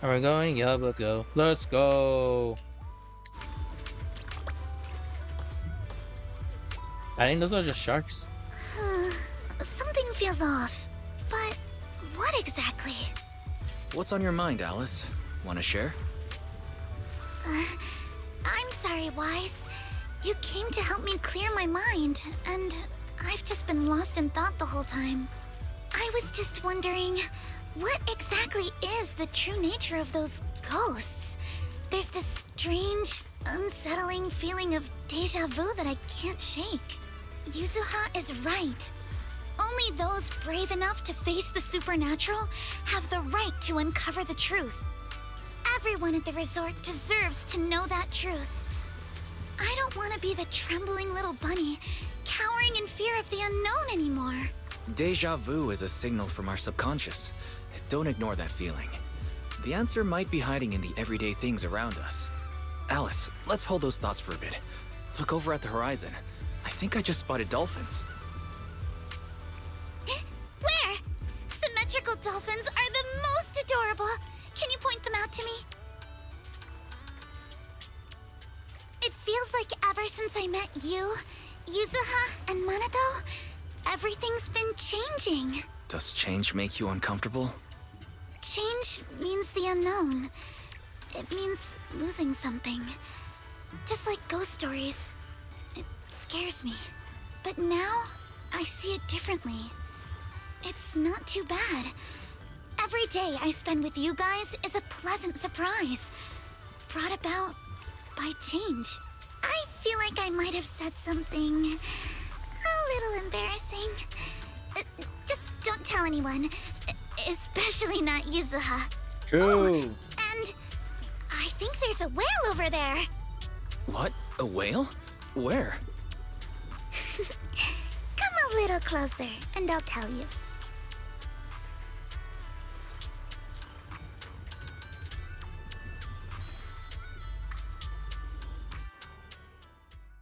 Are we going? Yup, let's go. Let's go. I think those are just sharks. Something feels off. But what exactly? What's on your mind, Alice? Want to share? I'm sorry, Wise. You came to help me clear my mind, and I've just been lost in thought the whole time. I was just wondering, what exactly is the true nature of those ghosts? There's this strange, unsettling feeling of déjà vu that I can't shake. Yuzuha is right. Only those brave enough to face the supernatural have the right to uncover the truth. Everyone at the resort deserves to know that truth. I don't want to be the trembling little bunny, cowering in fear of the unknown anymore. Deja vu is a signal from our subconscious. Don't ignore that feeling. The answer might be hiding in the everyday things around us. Alice, let's hold those thoughts for a bit. Look over at the horizon. I think I just spotted dolphins. Where? Symmetrical dolphins are the most adorable. Can you point them out to me? It feels like ever since I met you, Yuzuha, and Manato, everything's been changing. Does change make you uncomfortable? Change means the unknown. It means losing something. Just like ghost stories. It scares me. But now, I see it differently. It's not too bad. Every day I spend with you guys is a pleasant surprise, brought about by change. I feel like I might have said something a little embarrassing. Just don't tell anyone, especially not Yuzuha. True. Oh, and I think there's a whale over there. What? A whale? Where? Come a little closer, and I'll tell you.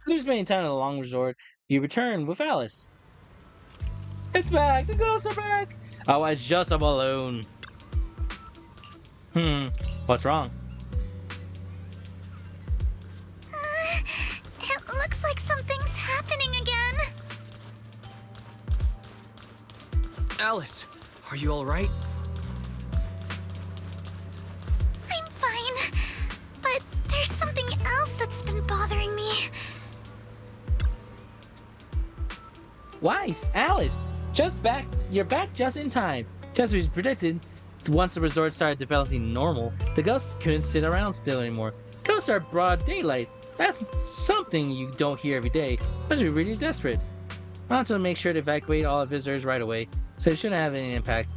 After spending time at the long resort, you return with Alice. It's back! The ghosts are back! Oh, it's just a balloon. What's wrong? It looks like something's happening again. Alice, are you alright? I'm fine, but there's something else that's been bothering me. Wise, Alice, you're back just in time. Just as we predicted, once the resort started developing normal, the ghosts couldn't sit around still anymore. Ghosts are broad daylight. That's something you don't hear every day, unless you're really desperate. I want to make sure to evacuate all the visitors right away, so it shouldn't have any impact.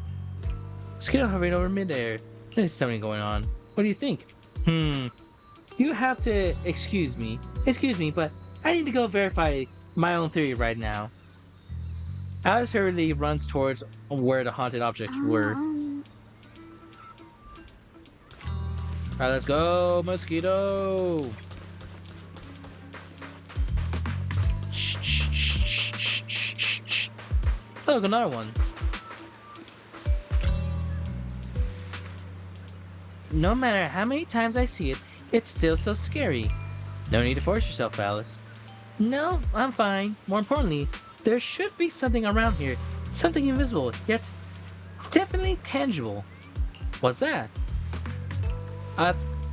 Skittle hovering over midair. There's something going on. What do you think? You have to excuse me, but I need to go verify my own theory right now. Alice hurriedly runs towards where the haunted objects were. Alright, let's go, mosquito! Shh. Look, another one. No matter how many times I see it, it's still so scary. No need to force yourself, Alice. No, I'm fine. More importantly, there should be something around here. Something invisible, yet definitely tangible. What's that?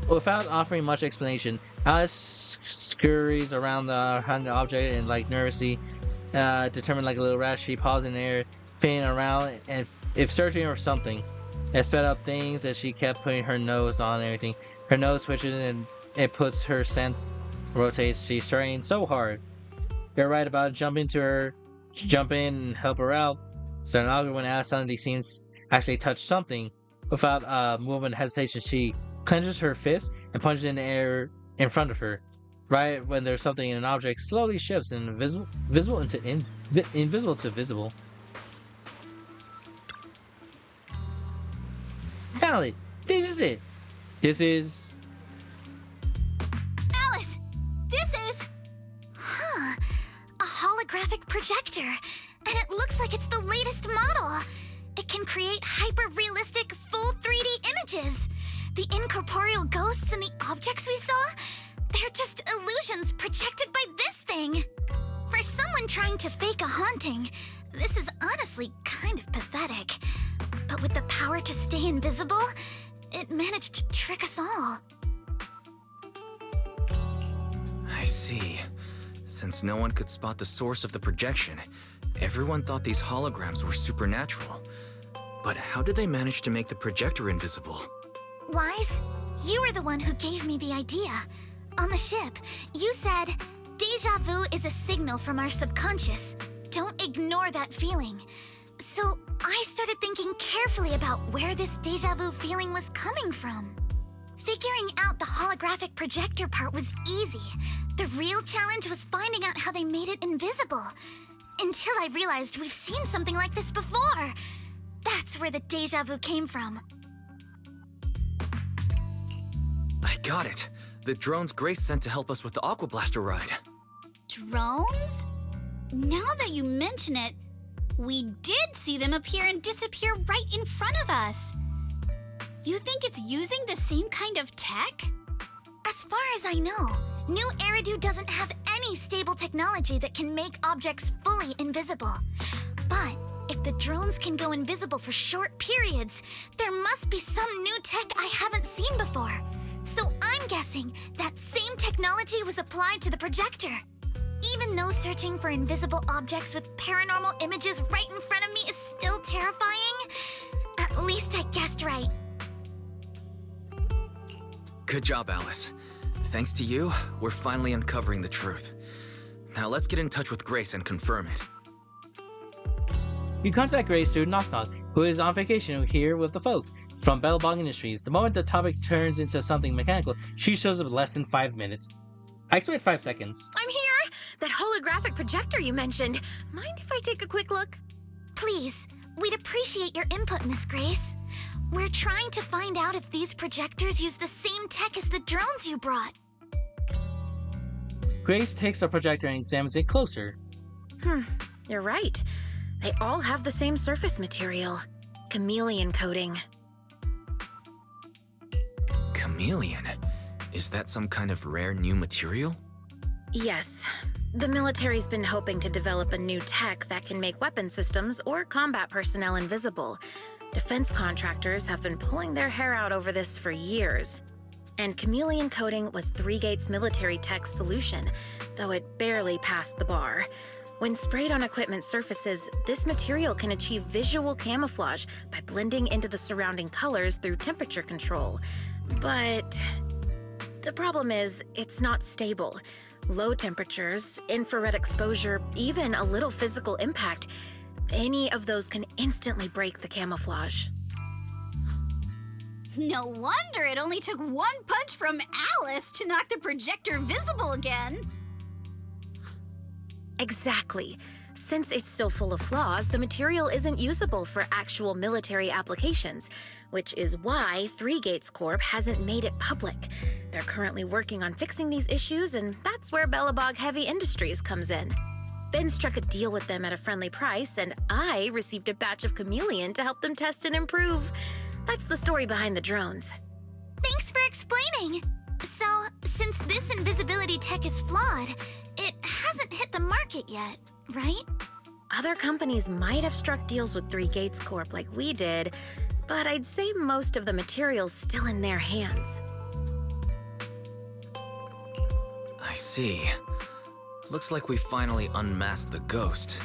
Without offering much explanation, Alice scurries around the haunted object and, nervously, determined like a little rat, she paused in the air, fanning around, and if searching for something. It sped up things as she kept putting her nose on everything. Her nose twitches and it puts her scent rotates. She's trying so hard. You're right about jump in and help her out. So now when Alice suddenly seems actually touch something, without movement and hesitation, she clenches her fist and punches in the air in front of her. Right when there's something in an object slowly shifts and invisible to visible. Found it! This is it! This is... Alice! This is... a holographic projector. And it looks like it's the latest model. It can create hyper-realistic, full 3D images. The incorporeal ghosts and the objects we saw? They're just illusions projected by this thing. For someone trying to fake a haunting, this is honestly kind of pathetic. But with the power to stay invisible, it managed to trick us all. I see. Since no one could spot the source of the projection, everyone thought these holograms were supernatural. But how did they manage to make the projector invisible? Wise, you were the one who gave me the idea. On the ship, you said, "Deja vu is a signal from our subconscious. Don't ignore that feeling." So I started thinking carefully about where this deja vu feeling was coming from. Figuring out the holographic projector part was easy. The real challenge was finding out how they made it invisible. Until I realized we've seen something like this before. That's where the deja vu came from. I got it. The drones Grace sent to help us with the Aqua Blaster ride. Drones? Now that you mention it, we did see them appear and disappear right in front of us. You think it's using the same kind of tech? As far as I know, New Eridu doesn't have any stable technology that can make objects fully invisible. But if the drones can go invisible for short periods, there must be some new tech I haven't seen before. So I'm guessing that same technology was applied to the projector. Even though searching for invisible objects with paranormal images right in front of me is still terrifying, at least I guessed right. Good job, Alice. Thanks to you, we're finally uncovering the truth. Now let's get in touch with Grace and confirm it. You contact Grace through Knock Knock, who is on vacation here with the folks from Bellbog Industries. The moment the topic turns into something mechanical, she shows up in less than 5 minutes. I expect 5 seconds. I'm here! That holographic projector you mentioned. Mind if I take a quick look? Please, we'd appreciate your input, Miss Grace. We're trying to find out if these projectors use the same tech as the drones you brought. Grace takes a projector and examines it closer. You're right. They all have the same surface material. Chameleon coating. Chameleon? Is that some kind of rare new material? Yes. The military's been hoping to develop a new tech that can make weapon systems or combat personnel invisible. Defense contractors have been pulling their hair out over this for years. And chameleon coating was Three Gates military tech's solution, though it barely passed the bar. When sprayed on equipment surfaces, this material can achieve visual camouflage by blending into the surrounding colors through temperature control. But the problem is, it's not stable. Low temperatures, infrared exposure, even a little physical impact, any of those can instantly break the camouflage. No wonder it only took one punch from Alice to knock the projector visible again. Exactly. Since it's still full of flaws, the material isn't usable for actual military applications, which is why Three Gates Corp hasn't made it public. They're currently working on fixing these issues, and that's where Bellabog Heavy Industries comes in. Ben struck a deal with them at a friendly price, and I received a batch of chameleon to help them test and improve. That's the story behind the drones. Thanks for explaining. So, since this invisibility tech is flawed, it hasn't hit the market yet, right? Other companies might have struck deals with Three Gates Corp like we did, but I'd say most of the material's still in their hands. I see. Looks like we finally unmasked the ghost.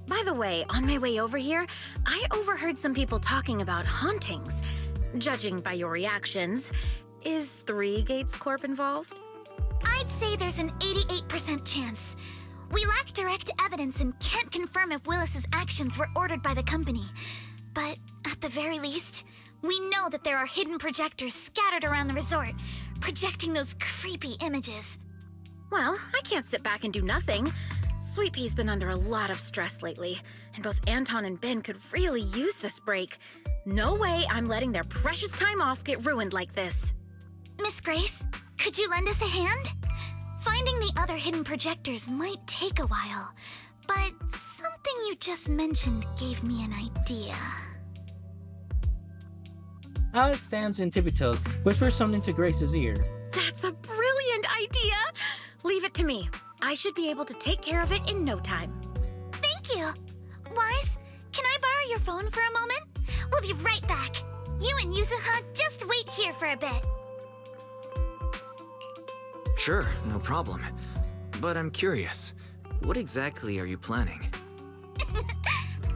By the way, on my way over here, I overheard some people talking about hauntings. Judging by your reactions, is Three Gates Corp involved? I'd say there's an 88% chance. We lack direct evidence and can't confirm if Willis's actions were ordered by the company. But at the very least, we know that there are hidden projectors scattered around the resort, projecting those creepy images. Well, I can't sit back and do nothing. Sweet Pea's been under a lot of stress lately, and both Anton and Ben could really use this break. No way I'm letting their precious time off get ruined like this. Miss Grace, could you lend us a hand? Finding the other hidden projectors might take a while, but something you just mentioned gave me an idea. Alice stands in tippy toes, whispers something to Grace's ear. That's a brilliant idea! Leave it to me. I should be able to take care of it in no time. Thank you. Wise, can I borrow your phone for a moment? We'll be right back. You and Yuzuha just wait here for a bit. Sure, no problem. But I'm curious, what exactly are you planning?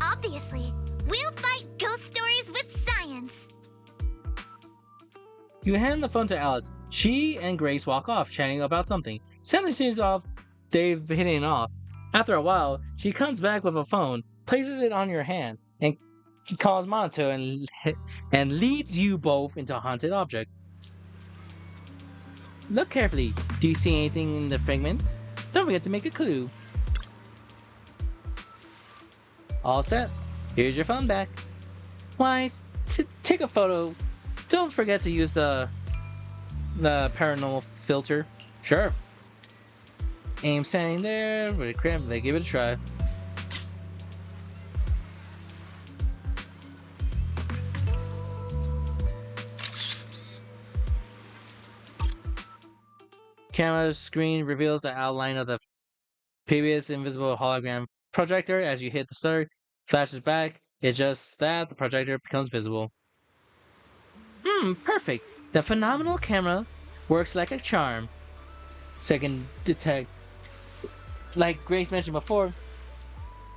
Obviously, we'll fight ghost stories with science. You hand the phone to Alice. She and Grace walk off, chatting about something. Suddenly sees off they've hitting it off. After a while, she comes back with a phone, places it on your hand, and calls Monato and leads you both into a haunted object. Look carefully. Do you see anything in the fragment? Don't forget to make a clue. All set. Here's your phone back. Wise, take a photo. Don't forget to use the paranormal filter. Sure. Aim standing there with a crimp. They give it a try. Camera screen reveals the outline of the previous invisible hologram projector. As you hit the start, flashes back. It's just that the projector becomes visible. Perfect. The phenomenal camera works like a charm. Second detect, like Grace mentioned before,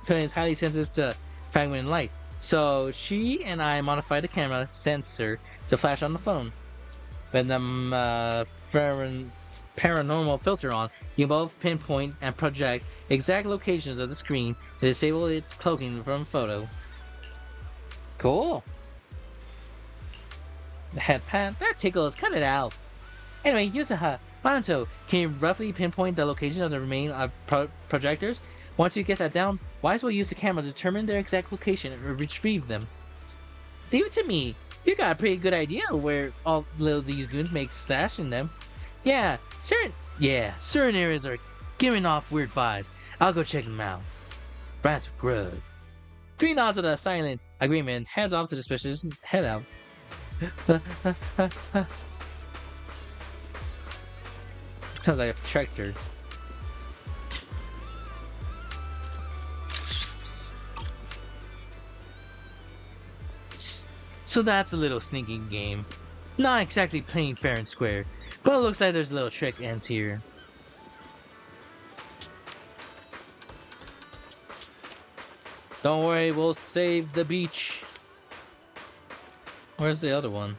Conan is highly sensitive to fragment and light. So she and I modified the camera sensor to flash on the phone. When the paranormal filter on, you both pinpoint and project exact locations of the screen to disable its cloaking from photo. Cool. The head pat, that tickles, cut it out. Anyway, Yuzuha, Monato, can you roughly pinpoint the location of the remaining projectors? Once you get that down, Wise will use the camera to determine their exact location and retrieve them. Leave it to me. You got a pretty good idea where all these goons make stash in them. Certain areas are giving off weird vibes. I'll go check them out. Rats with grub. 3 nods of the silent agreement, hands off to the suspicious, head out. Sounds like a tractor. So that's a little sneaking game. Not exactly playing fair and square, but it looks like there's a little trick ends here. Don't worry, we'll save the beach. Where's the other one?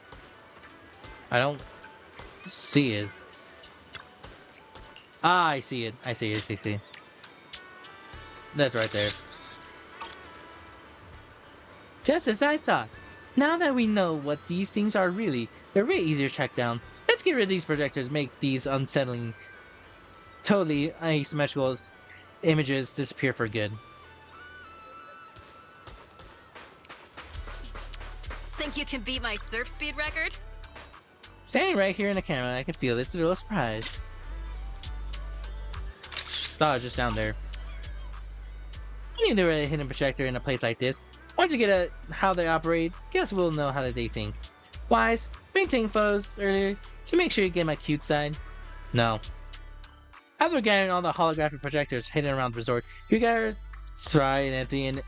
I don't see it. Ah, I see it. I see it. That's right there. Just as I thought. Now that we know what these things are really, they're way easier to track down. Let's get rid of these projectors, make these unsettling, totally asymmetrical images disappear for good. Think you can beat my surf speed record? Standing right here in the camera, I can feel it's a little surprise. Thought it was just down there. I need to really hidden projector in a place like this. Once you get at how they operate, guess we'll know how they think. Wise, been taking photos earlier. Can you make sure you get my cute side? No. After gathering all the holographic projectors hidden around the resort, you gotta try and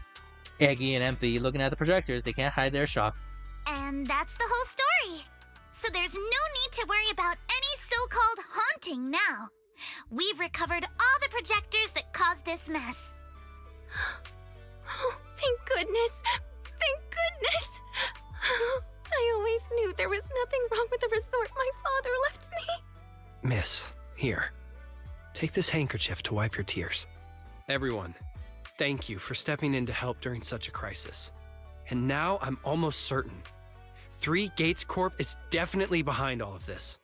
eggy and empty looking at the projectors. They can't hide their shock. And that's the whole story. So there's no need to worry about any so-called haunting now. We've recovered all the projectors that caused this mess. Oh, thank goodness. Thank goodness. I always knew there was nothing wrong with the resort my father left me. Miss, here. Take this handkerchief to wipe your tears. Everyone, thank you for stepping in to help during such a crisis. And now I'm almost certain. 3 Gates Corp is definitely behind all of this.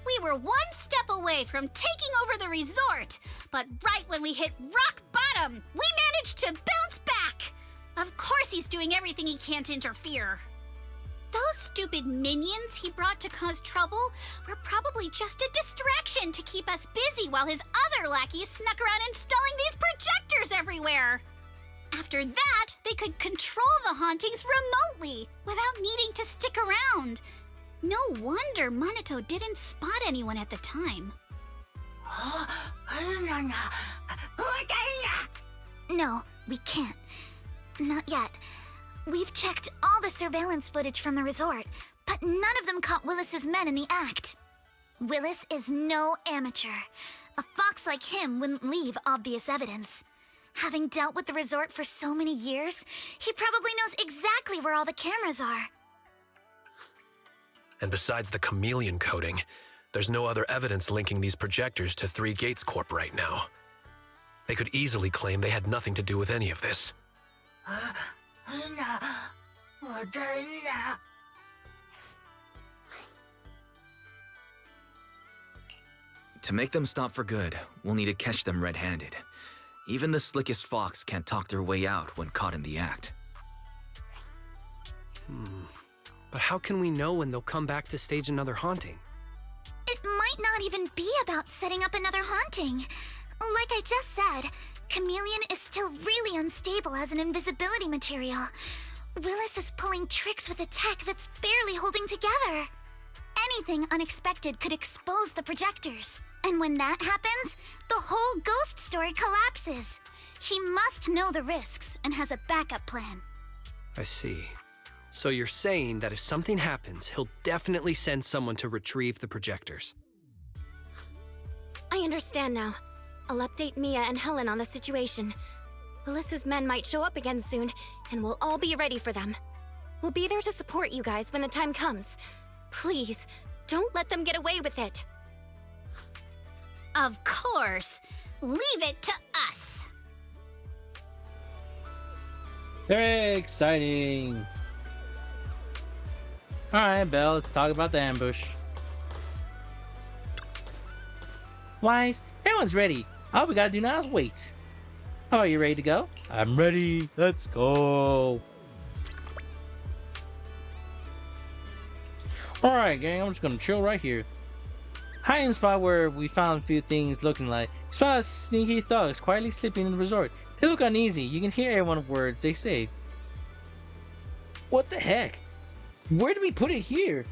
We were one step away from taking over the resort, but right when we hit rock bottom, we managed to bounce back. Of course he's doing everything he can to interfere. Those stupid minions he brought to cause trouble were probably probably just a distraction to keep us busy while his other lackeys snuck around installing these projectors everywhere. After that, they could control the hauntings remotely without needing to stick around. No wonder Minato didn't spot anyone at the time. No, we can't. Not yet. We've checked all the surveillance footage from the resort, but none of them caught Willis's men in the act. Willis is no amateur. A fox like him wouldn't leave obvious evidence. Having dealt with the resort for so many years, he probably knows exactly where all the cameras are. And besides the chameleon coating, there's no other evidence linking these projectors to Three Gates Corp right now. They could easily claim they had nothing to do with any of this. To make them stop for good, we'll need to catch them red-handed. Even the slickest fox can't talk their way out when caught in the act. But how can we know when they'll come back to stage another haunting? It might not even be about setting up another haunting. Like I just said, Chameleon is still really unstable as an invisibility material. Willis is pulling tricks with a tech that's barely holding together. Anything unexpected could expose the projectors. And when that happens, the whole ghost story collapses. He must know the risks and has a backup plan. I see. So you're saying that if something happens, he'll definitely send someone to retrieve the projectors. I understand now. I'll update Mia and Helen on the situation. Willis's men might show up again soon, and we'll all be ready for them. We'll be there to support you guys when the time comes. Please, don't let them get away with it. Of course. Leave it to us. Very exciting. Alright, Belle, let's talk about the ambush. Wise, everyone's ready. All we gotta do now is wait. Are you ready to go? I'm ready. Let's go. Alright, gang, I'm just gonna chill right here. Hiding in the spot where we found a few things looking like. Spot sneaky thugs quietly sleeping in the resort. They look uneasy. You can hear every one of the words they say. What the heck? Where did we put it here?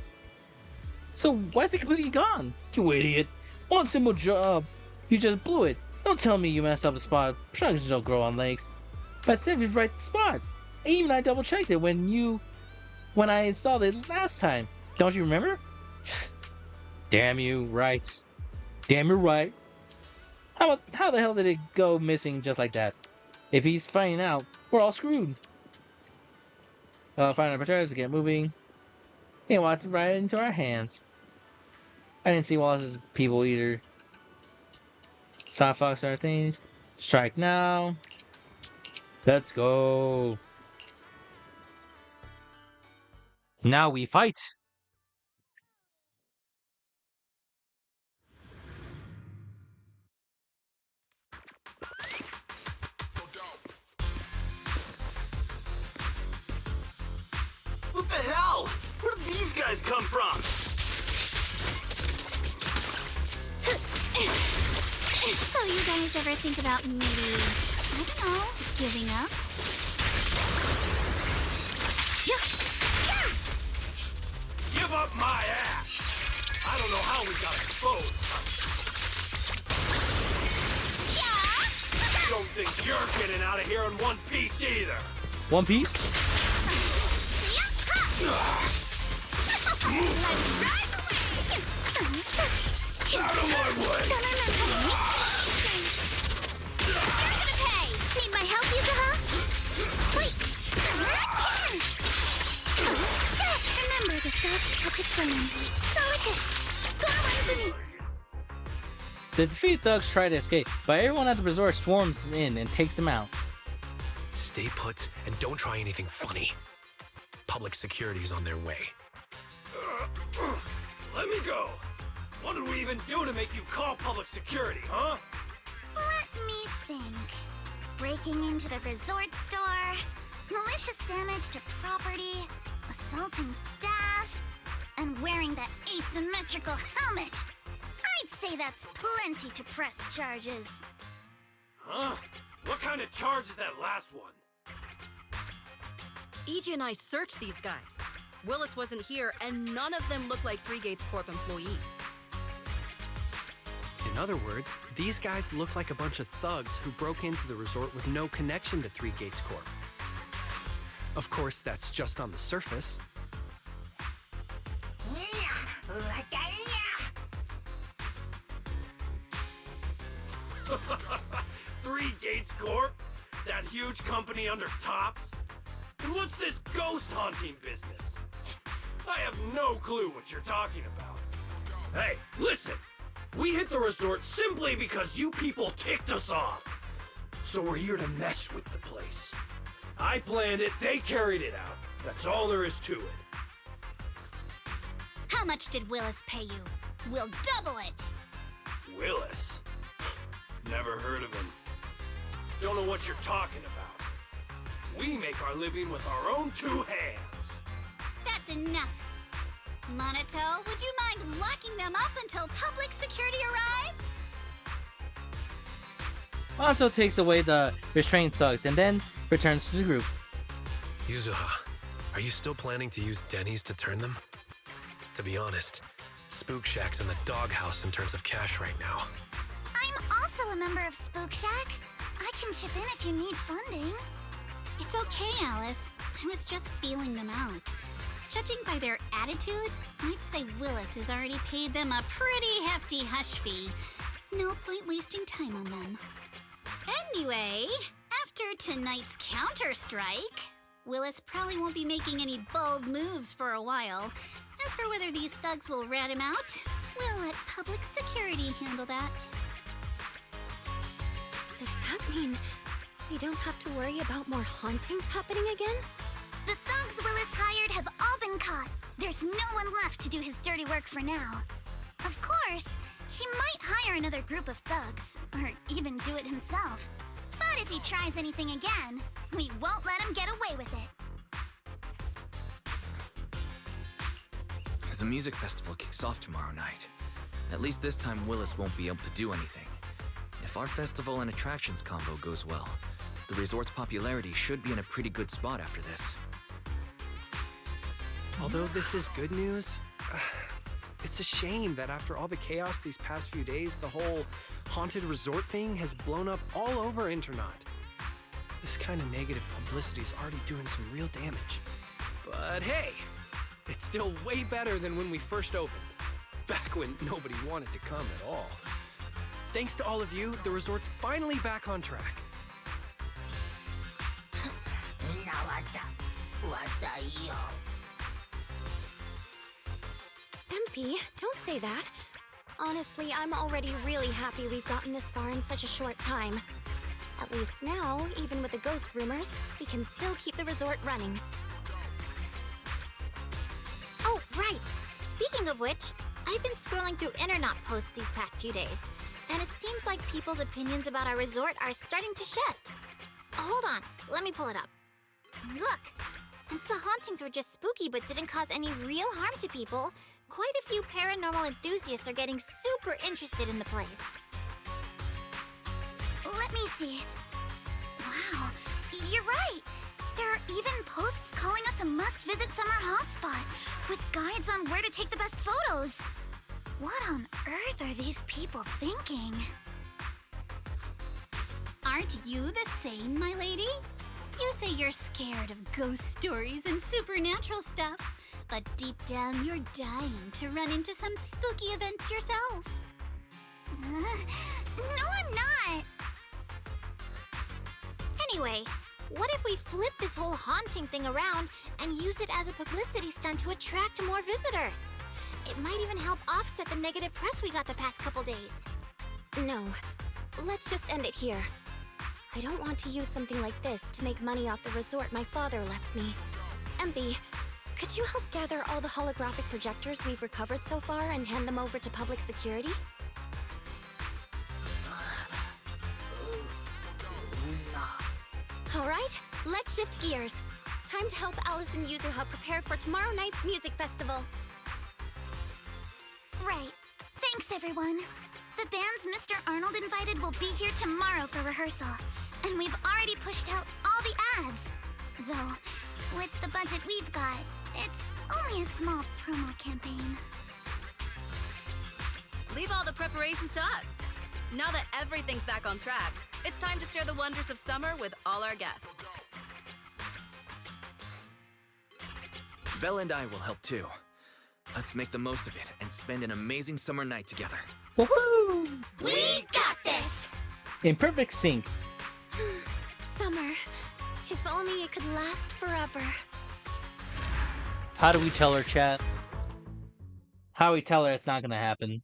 So why is it completely gone? You idiot. One simple job. You just blew it. Don't tell me you messed up the spot. Trucks don't grow on legs. But Seth is right spot. Even I double checked it when I installed it last time. Don't you remember? Damn you, right. Damn you're right. How the hell did it go missing just like that? If he's finding out, we're all screwed. Find our protectors to get moving. They walked right into our hands. I didn't see Wallace's people either. Saw Fox our things. Strike now. Let's go. Now we fight. What the hell? Where did these guys come from? So you guys ever think about maybe, I don't know, giving up? Give up my ass! I don't know how we got exposed. Don't think you're getting out of here in one piece either. One piece? Out of my way! You're gonna pay! Need my help, Yukaha? Wait! Remember the soft touch of sand. Solid hit! Score one for me! The defeated thugs try to escape, but everyone at the resort swarms in and takes them out. Stay put and don't try anything funny. Public security's on their way. Let me go! What did we even do to make you call public security, huh? Let me think. Breaking into the resort store, malicious damage to property, assaulting staff, and wearing that asymmetrical helmet. I'd say that's plenty to press charges. Huh? What kind of charge is that last one? EJ and I searched these guys. Willis wasn't here, and none of them look like Three Gates Corp employees. In other words, these guys look like a bunch of thugs who broke into the resort with no connection to Three Gates Corp. Of course, that's just on the surface. Three Gates Corp? That huge company under Tops? And what's this ghost haunting business? I have no clue what you're talking about. Hey, listen! We hit the resort simply because you people ticked us off. So we're here to mess with the place. I planned it, they carried it out. That's all there is to it. How much did Willis pay you? We'll double it! Willis? Never heard of him. Don't know what you're talking about. We make our living with our own two hands. That's enough. Monato, would you mind locking them up until public security arrives? Monto takes away the restrained thugs and then returns to the group. Yuzuha, are you still planning to use Denny's to turn them? To be honest, Spook Shack's in the doghouse in terms of cash right now. I'm also a member of Spook Shack. I can chip in if you need funding. It's okay, Alice. I was just feeling them out. Judging by their attitude, I'd say Willis has already paid them a pretty hefty hush fee. No point wasting time on them. Anyway, after tonight's counter-strike, Willis probably won't be making any bold moves for a while. As for whether these thugs will rat him out, we'll let public security handle that. Does that mean we don't have to worry about more hauntings happening again? The thugs Willis hired have all been caught. There's no one left to do his dirty work for now. Of course, he might hire another group of thugs, or even do it himself. But if he tries anything again, we won't let him get away with it. The music festival kicks off tomorrow night. At least this time Willis won't be able to do anything. If our festival and attractions combo goes well, the resort's popularity should be in a pretty good spot after this. Although this is good news, it's a shame that after all the chaos these past few days, the whole haunted resort thing has blown up all over Internaut. This kind of negative publicity is already doing some real damage. But hey, it's still way better than when we first opened, back when nobody wanted to come at all. Thanks to all of you, the resort's finally back on track. MP, don't say that. Honestly, I'm already really happy we've gotten this far in such a short time. At least now, even with the ghost rumors, we can still keep the resort running. Oh, right. Speaking of which, I've been scrolling through Internaut posts these past few days, and it seems like people's opinions about our resort are starting to shift. Hold on, let me pull it up. Look, since the hauntings were just spooky but didn't cause any real harm to people, quite a few paranormal enthusiasts are getting super interested in the place. Let me see. Wow, you're right. There are even posts calling us a must-visit summer hotspot, with guides on where to take the best photos. What on earth are these people thinking? Aren't you the same, my lady? You say you're scared of ghost stories and supernatural stuff, but deep down you're dying to run into some spooky events yourself. No, I'm not. Anyway, what if we flip this whole haunting thing around and use it as a publicity stunt to attract more visitors? It might even help offset the negative press we got the past couple days. No, let's just end it here. I don't want to use something like this to make money off the resort my father left me. MP, could you help gather all the holographic projectors we've recovered so far and hand them over to public security? Alright, let's shift gears. Time to help Alice and Yuzuha prepare for tomorrow night's music festival. Right. Thanks, everyone. The bands Mr. Arnold invited will be here tomorrow for rehearsal. And we've already pushed out all the ads. Though, with the budget we've got, it's only a small promo campaign. Leave all the preparations to us. Now that everything's back on track, it's time to share the wonders of summer with all our guests. Belle and I will help too. Let's make the most of it and spend an amazing summer night together. Woohoo! We got this! In perfect sync. Summer. If only it could last forever. How do we tell her, chat? How do we tell her it's not gonna happen?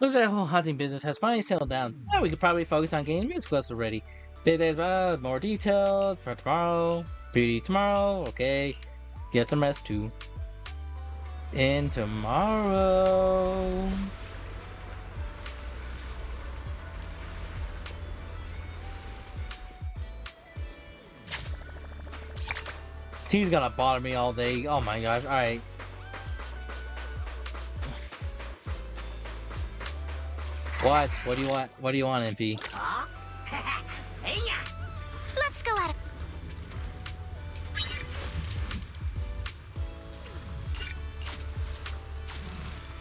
Looks like the whole hunting business has finally settled down. Now we could probably focus on getting music lessons ready. More details for tomorrow. Beauty tomorrow, okay. Get some rest too. And tomorrow. T's gonna bother me all day. Oh my gosh, alright. What? What do you want? What do you want, MP? Let's go at it.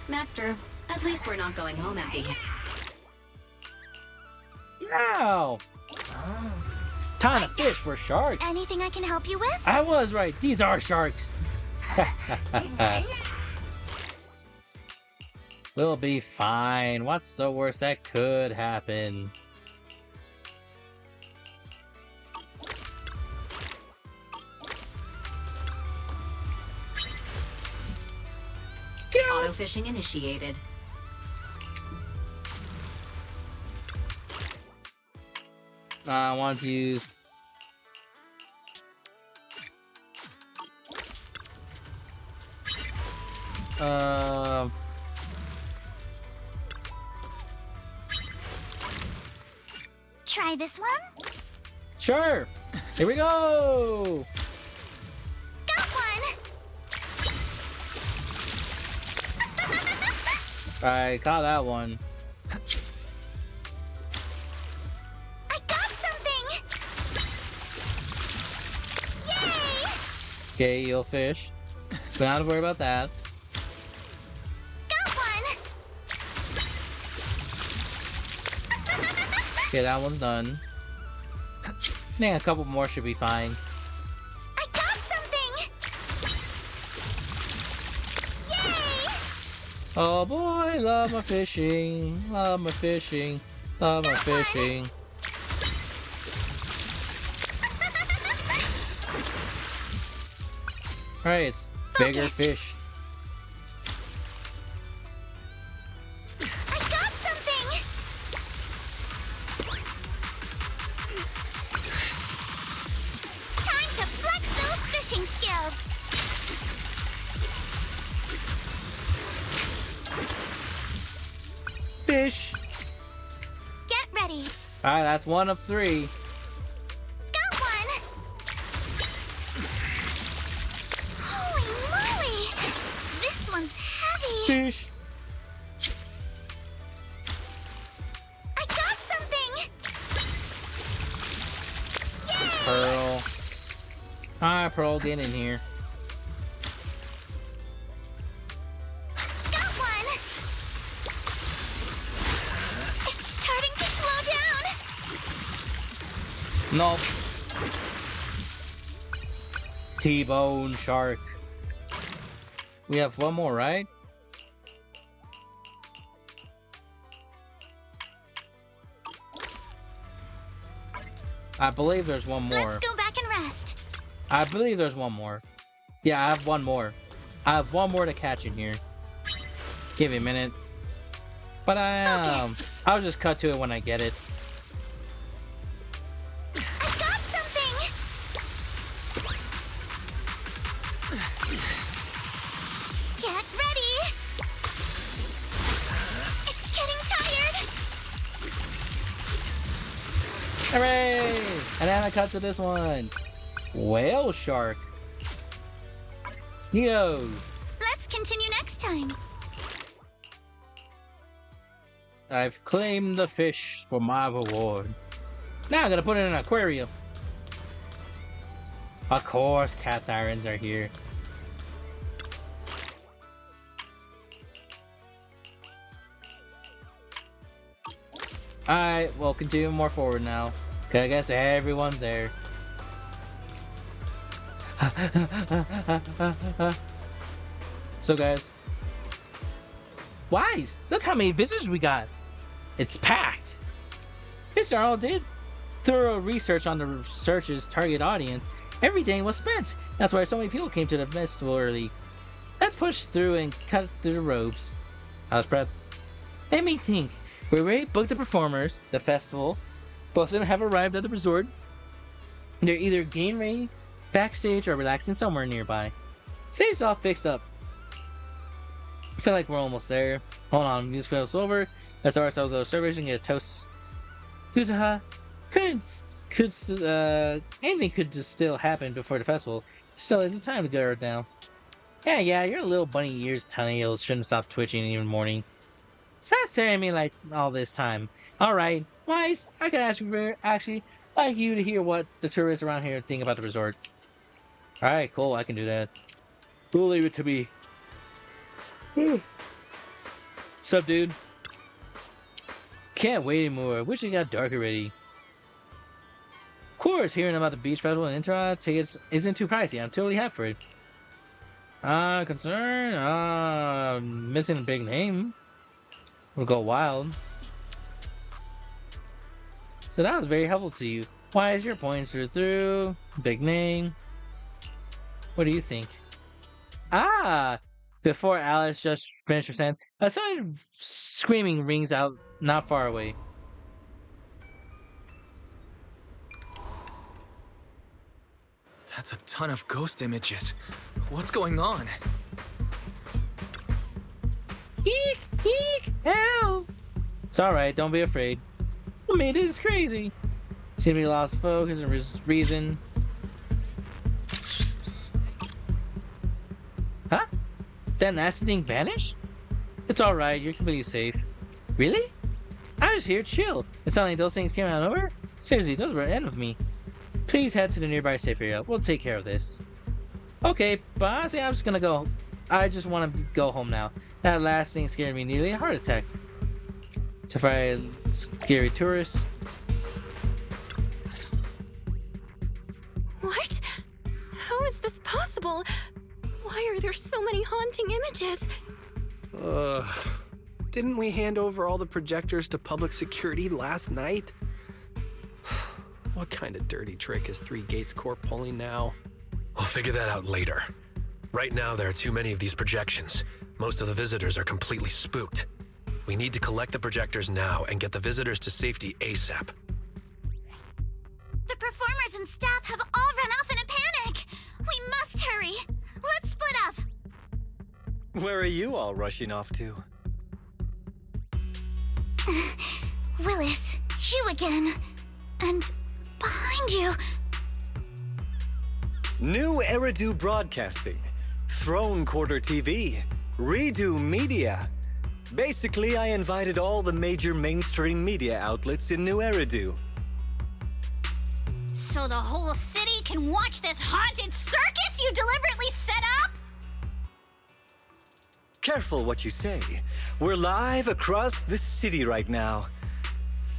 Master, at least we're not going home empty. No! Time to fish for sharks! Anything I can help you with? I was right, these are sharks! We'll be fine. What's the worst that could happen? Auto fishing initiated. I want to use... Try this one? Sure! Here we go! Got one! I caught that one. I got something! Yay! Okay, you'll fish. Don't have to worry about that. Got one! Okay, that one's done. I think a couple more should be fine. I got something! Yay! Oh boy, love my fishing, love my fishing, love my fishing. Alright, it's bigger Focus. fish. I got something! Time to flex those fishing skills! Fish! Get ready! Alright, that's one of three. Got one! Holy moly! This one's heavy! Fish! I got something! Yay! Pearl. Alright, Pearl, get in here. Got one! It's starting to slow down! Nope. T-bone shark. We have one more, right? I believe there's one more. Let's go back and rest. I believe there's one more. Yeah, I have one more. I have one more to catch in here. Give me a minute. But Focus. I'll just cut to it when I get it. I got something! Get ready! It's getting tired! Hooray! And then I cut to this one. Whale shark. Yo! Let's continue next time. I've claimed the fish for my reward. Now I'm gonna put it in an aquarium. Of course, cat sirens are here. Alright, we'll continue more forward now. 'Cause I guess everyone's there. So guys, Wise, look how many visitors we got. It's packed. Mr. Arnold did thorough research on the search's target audience. Every day was spent. That's why so many people came to the festival early. Let's push through and cut through the ropes. How's prep? Let me think. We already booked the performers, the festival. Both of them have arrived at the resort. They're either getting ready backstage or relaxing somewhere nearby. Stage's all fixed up. I feel like we're almost there. Hold on, music feels over. Let's start ourselves a little service and get a toast. Huzaha. Anything could just still happen before the festival. Still, it's time to go right now. Yeah, your little bunny ears toenails shouldn't stop twitching even morning. Stop staring at me like all this time. Alright, Wise, I could actually like you to hear what the tourists around here think about the resort. Alright, cool, I can do that. We'll leave it to me. Sup, dude? Can't wait anymore. Wish it got dark already. Of course, hearing about the beach festival and Intra tickets isn't too pricey. I'm totally happy for it. Concern? Missing a big name. We'll go wild. So that was very helpful to you. Why is your points are through? Big name. What do you think? Before Alice just finished her sentence, someone screaming rings out not far away. That's a ton of ghost images. What's going on? Eek! Help! It's alright, don't be afraid. I mean, this is crazy. Seems to be lost focus and reason. Huh? That nasty thing vanished? It's alright, you're completely safe. Really? I was here chill. It sounded like those things came out of nowhere? Seriously, those were the end of me. Please head to the nearby safe area. We'll take care of this. Okay, but honestly, I'm just gonna go. I just want to go home now. That last thing scared me nearly a heart attack. To fight scary tourists. What? How is this possible? Why are there so many haunting images? Didn't we hand over all the projectors to public security last night? What kind of dirty trick is Three Gates Corp pulling now? We'll figure that out later. Right now, there are too many of these projections. Most of the visitors are completely spooked. We need to collect the projectors now and get the visitors to safety ASAP. The performers and staff have all run off in a panic. We must hurry. Let's split up. Where are you all rushing off to? Willis, you again. And behind you. New Eridu Broadcasting, Throne Quarter TV, Redo Media. Basically, I invited all the major mainstream media outlets in New Eridu. So the whole city can watch this haunted circus you deliberately set up? Careful what you say. We're live across the city right now.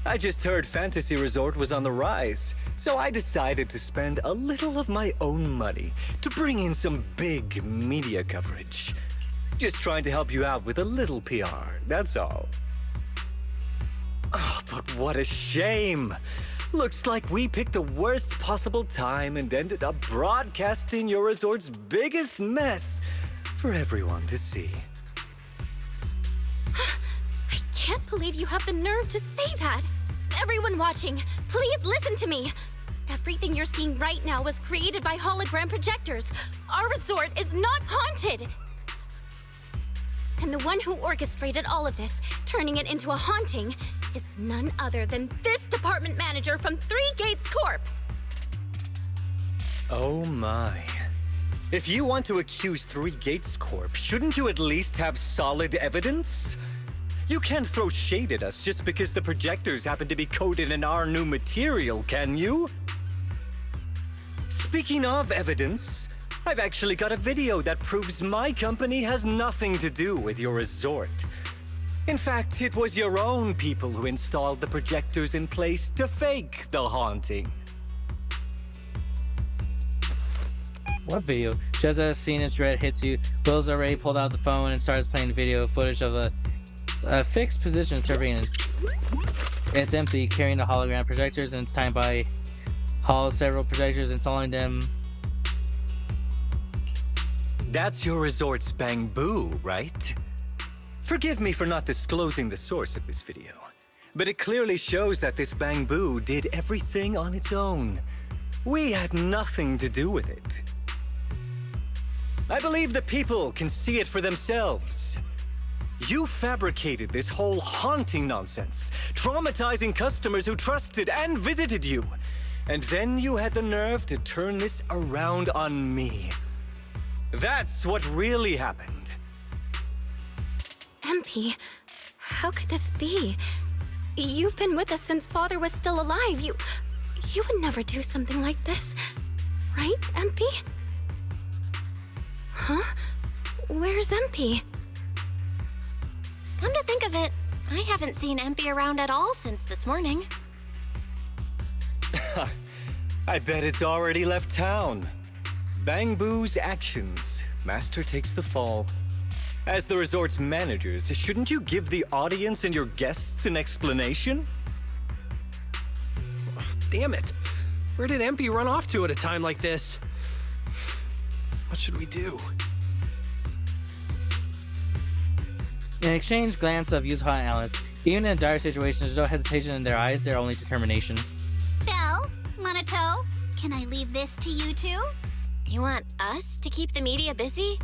I just heard Fantasy Resort was on the rise, so I decided to spend a little of my own money to bring in some big media coverage. Just trying to help you out with a little PR, that's all. Oh, but what a shame! Looks like we picked the worst possible time and ended up broadcasting your resort's biggest mess for everyone to see. I can't believe you have the nerve to say that. Everyone watching, please listen to me. Everything you're seeing right now was created by hologram projectors. Our resort is not haunted. And the one who orchestrated all of this, turning it into a haunting, is none other than this department manager from Three Gates Corp. Oh my. If you want to accuse Three Gates Corp, shouldn't you at least have solid evidence? You can't throw shade at us just because the projectors happen to be coated in our new material, can you? Speaking of evidence, I've actually got a video that proves my company has nothing to do with your resort. In fact, it was your own people who installed the projectors in place to fake the haunting. What video? Just as scene of dread hits you, Will's already pulled out the phone and starts playing video footage of a fixed position surveillance. It's empty, carrying the hologram projectors, and it's timed by Hall several projectors, installing them. That's your resort's bamboo, right? Forgive me for not disclosing the source of this video, but it clearly shows that this bamboo did everything on its own. We had nothing to do with it. I believe the people can see it for themselves. You fabricated this whole haunting nonsense, traumatizing customers who trusted and visited you. And then you had the nerve to turn this around on me. That's what really happened. MP, how could this be? You've been with us since Father was still alive. You would never do something like this. Right, MP? Huh? Where's MP? Come to think of it, I haven't seen MP around at all since this morning. I bet it's already left town. Bamboo's actions. Master takes the fall. As the resort's managers, shouldn't you give the audience and your guests an explanation? Damn it. Where did MP run off to at a time like this? What should we do? An exchange glance of Yuzuha and Alice. Even in dire situations, there's no hesitation in their eyes, they're only determination. Belle, Monato, can I leave this to you two? You want us to keep the media busy?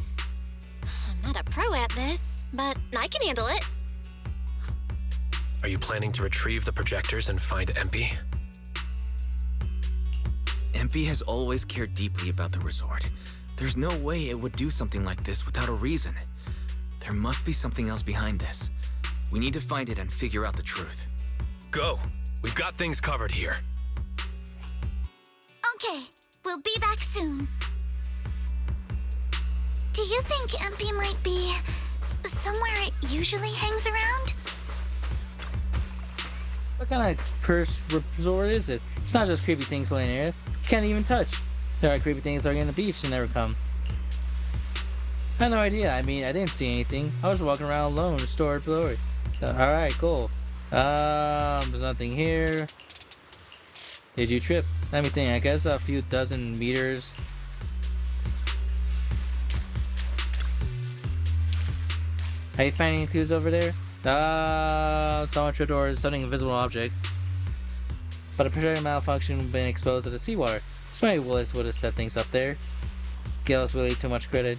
I'm not a pro at this, but I can handle it. Are you planning to retrieve the projectors and find MP? MP has always cared deeply about the resort. There's no way it would do something like this without a reason. There must be something else behind this. We need to find it and figure out the truth. Go! We've got things covered here. Okay, we'll be back soon. Do you think MP might be somewhere it usually hangs around? What kind of cursed resort is this? It's not just creepy things laying there. You can't even touch. There are creepy things lurking on the beach that never come. I had no idea. I mean, I didn't see anything. I was walking around alone, restored glory. Alright, cool. There's nothing here. Did you trip? Let me think. I guess a few dozen meters. Are you finding any clues over there? Someone tripped over something invisible object. But a projectile malfunction been exposed to the seawater. Maybe Willis would have set things up there. Give us really too much credit.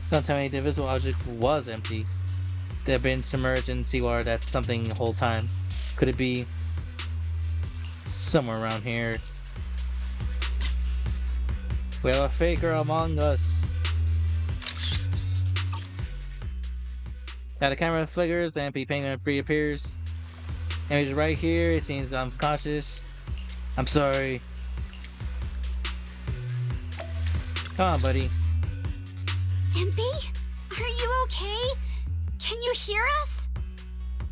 Don't tell me the invisible object was empty. They've been submerged in seawater that's something the whole time. Could it be somewhere around here? We have a faker among us. Now the camera flickers, the MP penguin reappears. Image right here, it seems I'm cautious. I'm sorry. Come on, buddy. MP? Are you okay? Can you hear us?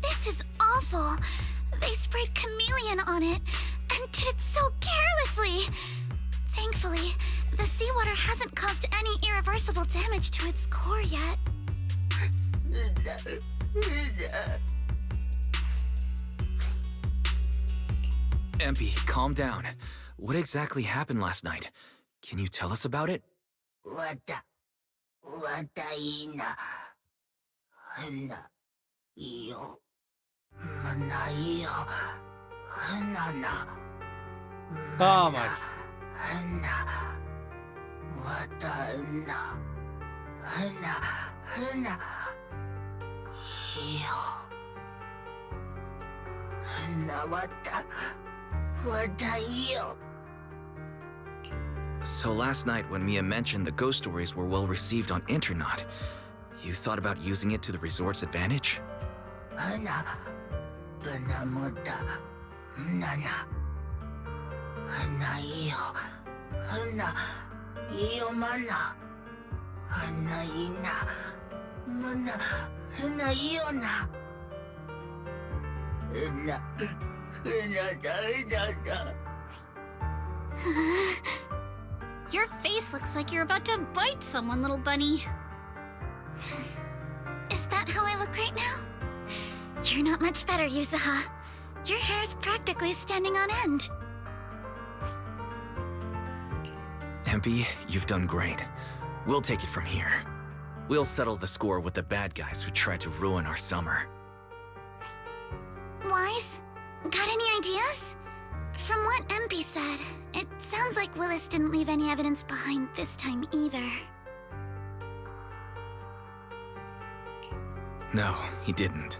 This is awful. They sprayed chameleon on it and did it so carelessly. Thankfully, the seawater hasn't caused any irreversible damage to its core yet. MP, calm down. What exactly happened last night? Can you tell us about it? Oh my. So last night when Mia mentioned the ghost stories were well received on Internet, you thought about using it to the resort's advantage? Hana, Benamuda, Nana, Hana iyo, Hana iyo mana, Hana ina, Mana, Hana iyo na, Hana, Hana da. Your face looks like you're about to bite someone, little bunny. Is that how I look right now? You're not much better, Yuzuha. Your hair's practically standing on end. Empy, you've done great. We'll take it from here. We'll settle the score with the bad guys who tried to ruin our summer. Wise, got any ideas? From what MP said, it sounds like Willis didn't leave any evidence behind this time either. No, he didn't.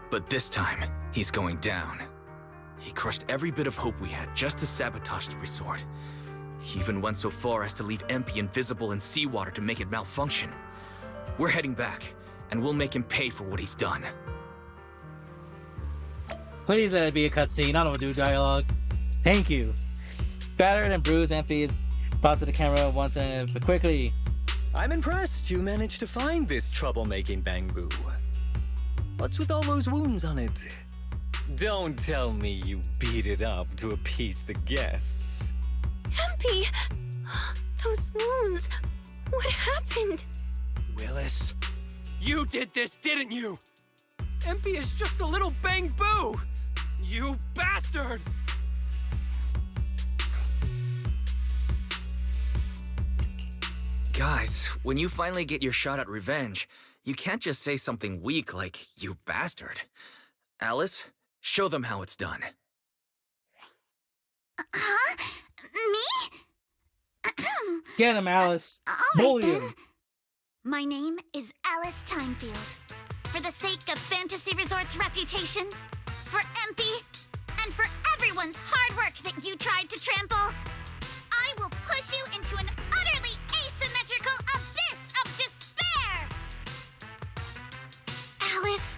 But this time, he's going down. He crushed every bit of hope we had just to sabotage the resort. He even went so far as to leave MP invisible in seawater to make it malfunction. We're heading back, and we'll make him pay for what he's done. Please let it be a cutscene. I don't do dialogue. Thank you. Battered and bruised, Empty is brought to the camera once and but quickly. I'm impressed you managed to find this troublemaking Bangbu. What's with all those wounds on it? Don't tell me you beat it up to appease the guests. MP! Those wounds! What happened? Willis, you did this, didn't you? MP is just a little Bangbu! You bastard! Guys, when you finally get your shot at revenge, you can't just say something weak like, "You bastard." Alice, show them how it's done. Huh? Me? Get him, Alice. All Bully right, then. him. My name is Alice Timefield. For the sake of Fantasy Resort's reputation, for MP, and for everyone's hard work that you tried to trample, I will push you into an utterly asymmetrical abyss of despair! Alice,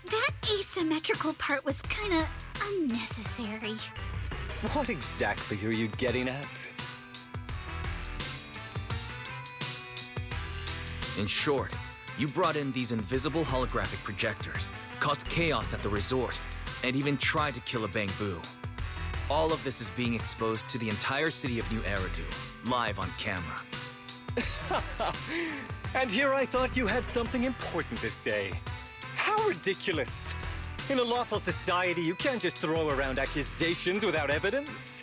that asymmetrical part was kinda unnecessary. What exactly are you getting at? In short, you brought in these invisible holographic projectors, caused chaos at the resort, and even tried to kill a Bangbu. All of this is being exposed to the entire city of New Eridu, live on camera. And here I thought you had something important to say. How ridiculous! In a lawful society, you can't just throw around accusations without evidence.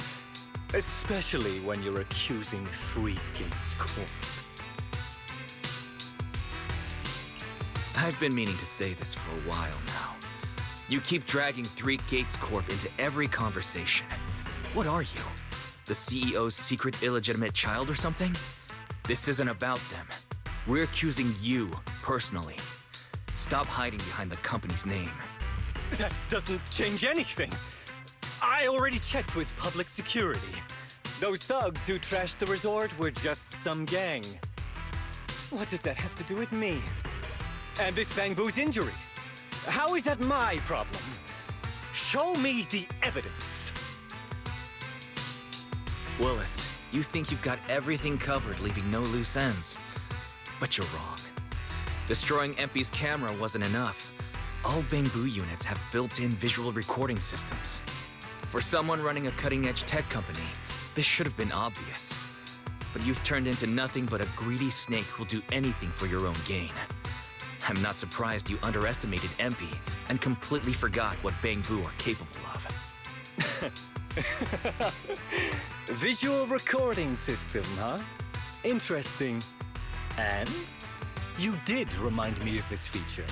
Especially when you're accusing Three Gates Corp. I've been meaning to say this for a while now. You keep dragging Three Gates Corp into every conversation. What are you? The CEO's secret illegitimate child or something? This isn't about them. We're accusing you, personally. Stop hiding behind the company's name. That doesn't change anything. I already checked with public security. Those thugs who trashed the resort were just some gang. What does that have to do with me? And this Bangbu's injuries? How is that my problem? Show me the evidence. Willis, you think you've got everything covered, leaving no loose ends. But you're wrong. Destroying MP's camera wasn't enough. All Bangbu units have built-in visual recording systems. For someone running a cutting-edge tech company, this should have been obvious. But you've turned into nothing but a greedy snake who'll do anything for your own gain. I'm not surprised you underestimated MP and completely forgot what Bangbu are capable of. Visual recording system, huh? Interesting. And? You did remind me of this feature.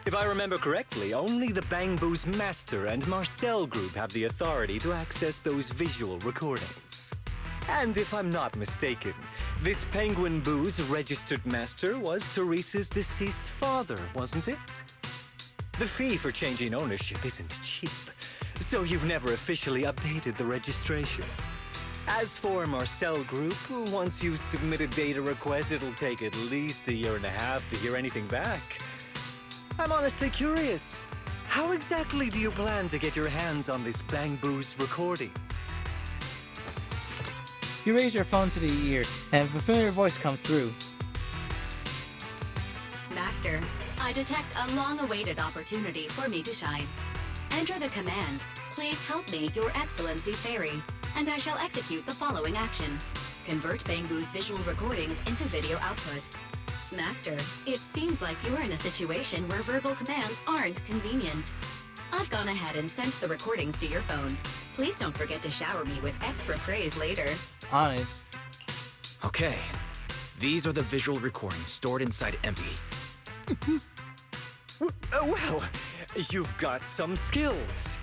If I remember correctly, only the Bangbu's Master and Marcel Group have the authority to access those visual recordings. And if I'm not mistaken, this Penguin Boo's registered master was Teresa's deceased father, wasn't it? The fee for changing ownership isn't cheap, so you've never officially updated the registration. As for Marcel Group, once you submit a data request, it'll take at least 1.5 years to hear anything back. I'm honestly curious. How exactly do you plan to get your hands on this Bang Boo's recordings? You raise your phone to the ear, and a familiar voice comes through. Master, I detect a long-awaited opportunity for me to shine. Enter the command, "Please help me, Your Excellency Fairy," and I shall execute the following action. Convert Bangbu's visual recordings into video output. Master, it seems like you're in a situation where verbal commands aren't convenient. I've gone ahead and sent the recordings to your phone. Please don't forget to shower me with extra praise later. On it. Okay. These are the visual recordings stored inside MP. Well, you've got some skills.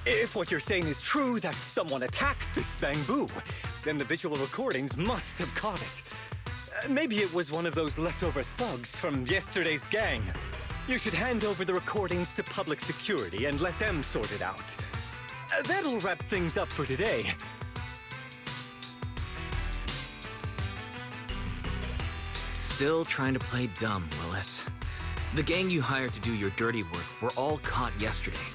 If what you're saying is true, that someone attacked this Bangbu, then the visual recordings must have caught it. Maybe it was one of those leftover thugs from yesterday's gang. You should hand over the recordings to public security and let them sort it out. That'll wrap things up for today. Still trying to play dumb, Willis. The gang you hired to do your dirty work were all caught yesterday.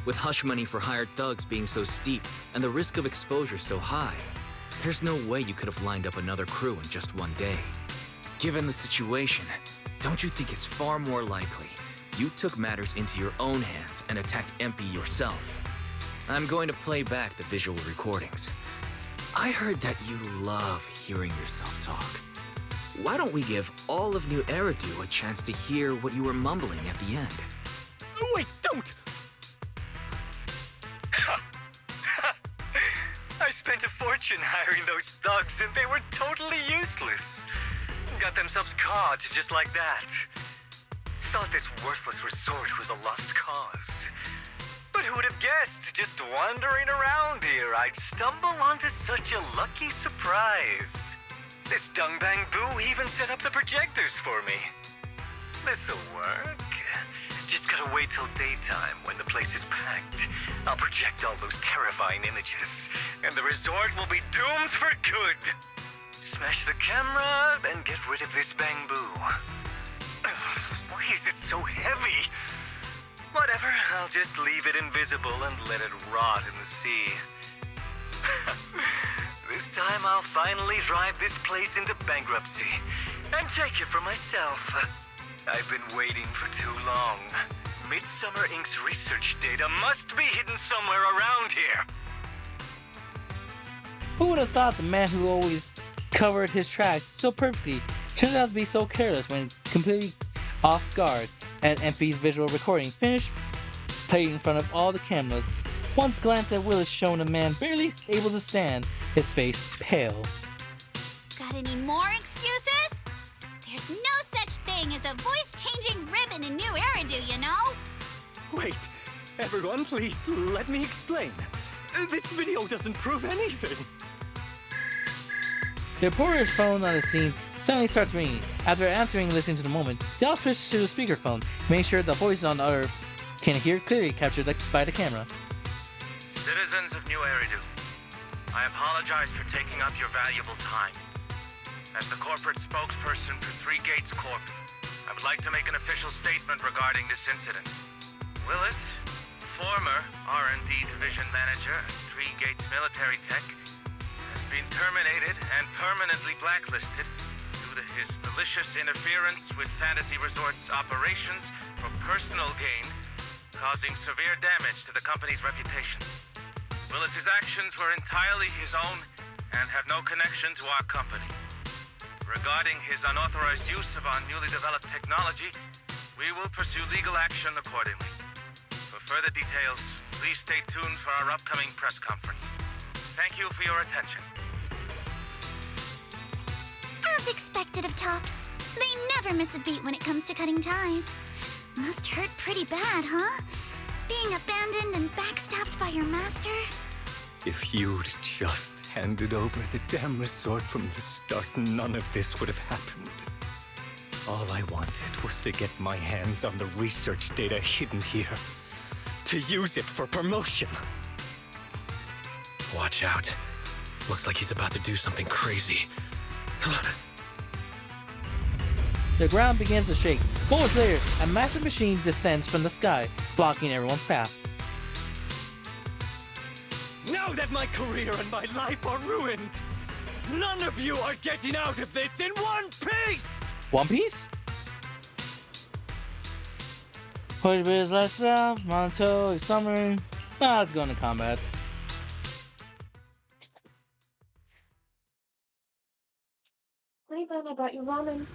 With hush money for hired thugs being so steep and the risk of exposure so high, there's no way you could have lined up another crew in just one day. Given the situation, don't you think it's far more likely you took matters into your own hands and attacked MP yourself? I'm going to play back the visual recordings. I heard that you love hearing yourself talk. Why don't we give all of New Eridu a chance to hear what you were mumbling at the end? Wait, don't! I spent a fortune hiring those thugs and they were totally useless. Got themselves caught just like that. Thought this worthless resort was a lost cause. But who would have guessed, just wandering around here, I'd stumble onto such a lucky surprise. This Dungbang Boo even set up the projectors for me. This'll work. Just gotta wait till daytime when the place is packed. I'll project all those terrifying images, and the resort will be doomed for good. Smash the camera, and get rid of this Bang Boo. Why is it so heavy? Whatever, I'll just leave it invisible and let it rot in the sea. This time I'll finally drive this place into bankruptcy and take it for myself. I've been waiting for too long. Midsummer Inc.'s research data must be hidden somewhere around here. Who would have thought the man who always covered his tracks so perfectly turned out to be so careless when completely off guard at MP's visual recording finished played in front of all the cameras. Once glance at Willis showed a man barely able to stand, his face pale. Got any more excuses? There's no such thing as a voice-changing ribbon in New Eridu, you know? Wait, everyone, please let me explain. This video doesn't prove anything. The reporter's phone on the scene suddenly starts ringing. After answering and listening to the moment, they all switch to the speakerphone, making sure the voices on the other can hear clearly captured by the camera. Citizens of New Eridu, I apologize for taking up your valuable time. As the corporate spokesperson for Three Gates Corp, I would like to make an official statement regarding this incident. Willis, former R&D division manager at Three Gates Military Tech, has been terminated and permanently blacklisted due to his malicious interference with Fantasy Resort's operations for personal gain, causing severe damage to the company's reputation. Willis's actions were entirely his own and have no connection to our company. Regarding his unauthorized use of our newly developed technology, we will pursue legal action accordingly. For further details, please stay tuned for our upcoming press conference. Thank you for your attention. As expected of Tops, they never miss a beat when it comes to cutting ties. Must hurt pretty bad, huh? Being abandoned and backstabbed by your master? If you'd just handed over the damn resort from the start, none of this would have happened. All I wanted was to get my hands on the research data hidden here, to use it for promotion. Watch out. Looks like he's about to do something crazy. The ground begins to shake. Moments later, a massive machine descends from the sky, blocking everyone's path. Now that my career and my life are ruined, none of you are getting out of this in one piece! One Piece? Push biz, let's stop, Monto, summer. Let's go into combat. Hey, Ben, I brought you ramen.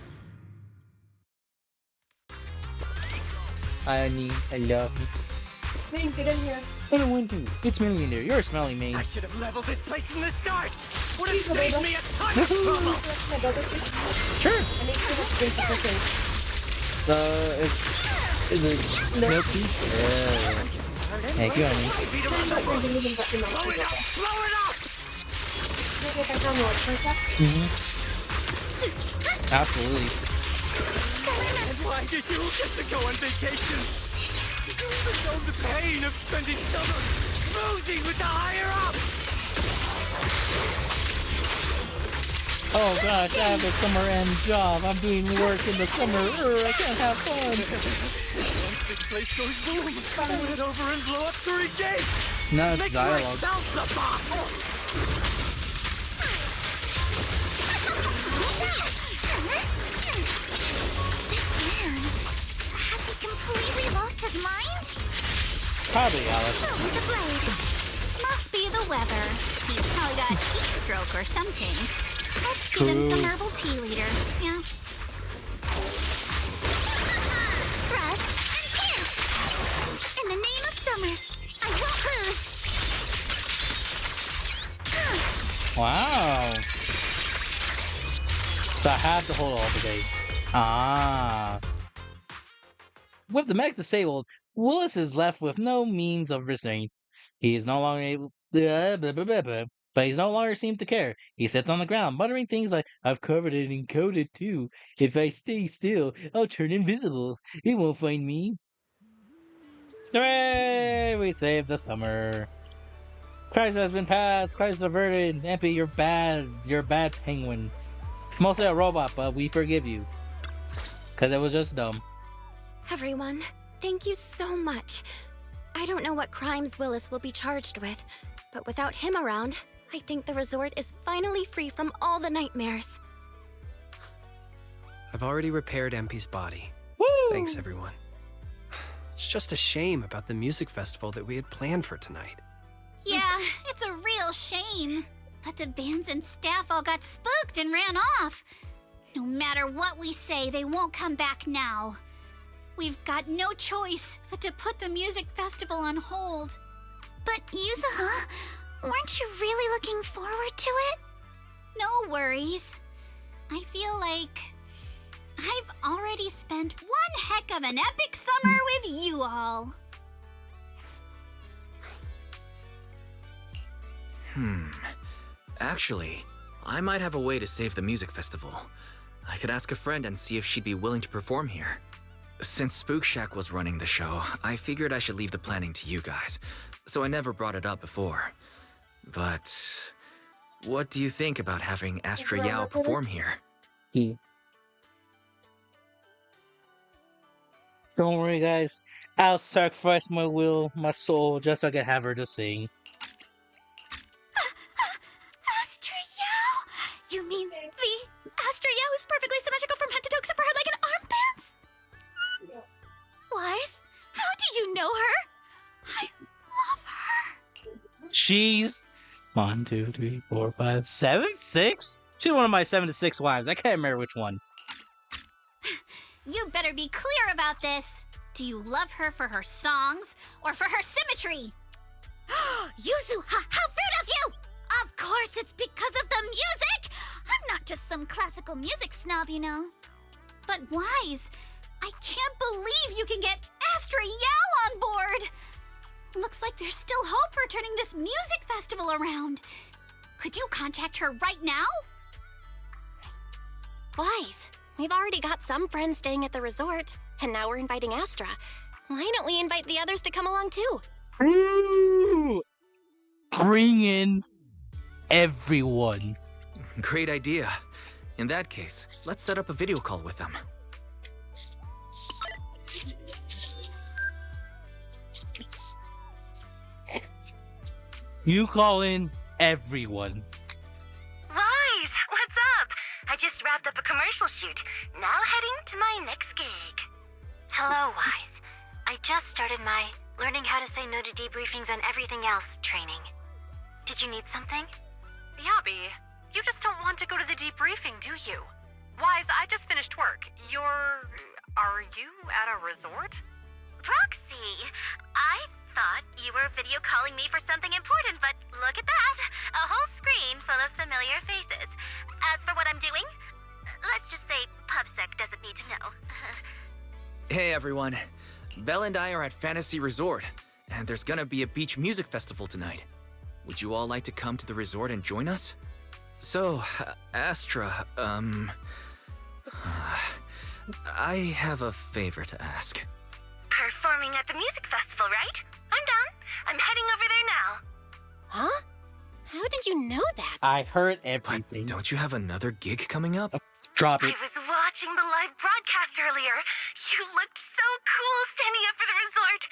I love you. Hey, get in here. I don't want to. It's smelling in there. You're smelling me. I should have leveled this place from the start! Would have Please, saved Roberta. me a ton of trouble! My brother, please. Sure. I make sure that's basic cooking. Is it milk tea? Thank you, honey. Blow it up! Blow it up! Can I get that down for a sec? Absolutely. Why did you get to go on vacation? Did you even know the pain of spending summer cruising with the higher-ups? Oh gosh, I have a summer end job. I'm doing work in the summer. I can't have fun. Once this place goes boom, blow it over and blow up 3 gates! No, it's Make dialogue. salsa box! This man, has he completely lost his mind? Probably, Alice. Oh, with the blade. Must be the weather. He probably got heat stroke or something. Let's give him some herbal tea later. Yeah. Thrust and pierce. In the name of summer, I won't lose. Wow. So I have to hold all the day. Ah. With the mech disabled, Willis is left with no means of restraint. He is no longer able. But he's no longer seemed to care. He sits on the ground, muttering things like, I've covered it and coded too. If I stay still, I'll turn invisible. It won't find me. Hooray! We saved the summer. Crisis has been passed. Crisis averted. Empty, you're bad. You're a bad penguin. Mostly a robot, but we forgive you. Because it was just dumb. Everyone, thank you so much. I don't know what crimes Willis will be charged with, but without him around, I think the resort is finally free from all the nightmares. I've already repaired MP's body. Woo! Thanks, everyone. It's just a shame about the music festival that we had planned for tonight. Yeah, it's a real shame. But the bands and staff all got spooked and ran off. No matter what we say, they won't come back now. We've got no choice but to put the music festival on hold. But Yuzuha, weren't you really looking forward to it? No worries. I feel like I've already spent one heck of an epic summer with you all. Actually, I might have a way to save the music festival. I could ask a friend and see if she'd be willing to perform here. Since Spook Shack was running the show, I figured I should leave the planning to you guys, so I never brought it up before. But what do you think about having Astra Yao perform here? Don't worry, guys. I'll sacrifice my will, my soul, just so I can have her to sing. Astra Yao? You mean the Astra Yao who's perfectly symmetrical from head to toe except for her leg and armpits? Wise, how do you know her? I love her. She's 1, 2, 3, 4, 5, 7, 6? She's one of my 7 to 6 wives. I can't remember which one. You better be clear about this. Do you love her for her songs or for her symmetry? Yuzuha, how rude of you! Of course it's because of the music! I'm not just some classical music snob, you know. But Wise, I can't believe you can get Astra Yao on board! Looks like there's still hope for turning this music festival around. Could you contact her right now? Wise, we've already got some friends staying at the resort, and now we're inviting Astra. Why don't we invite the others to come along too? Ooh! Bring in everyone. Great idea. In that case, let's set up a video call with them. You call in everyone. Wise, what's up? I just wrapped up a commercial shoot. Now heading to my next gig. Hello, Wise. I just started my learning how to say no to debriefings and everything else training. Did you need something? Yabi, you just don't want to go to the debriefing, do you? Wise, I just finished work. Are you at a resort? Proxy, I thought you were video calling me for something important, but look at that! A whole screen full of familiar faces. As for what I'm doing, let's just say PubSec doesn't need to know. Hey everyone. Belle and I are at Fantasy Resort, and there's gonna be a beach music festival tonight. Would you all like to come to the resort and join us? So, Astra, I have a favor to ask. Performing at the music festival, right? I'm down. I'm heading over there now. Huh? How did you know that? I heard everything. Don't you have another gig coming up? Drop it. I was watching the live broadcast earlier. You looked so cool standing up for the resort.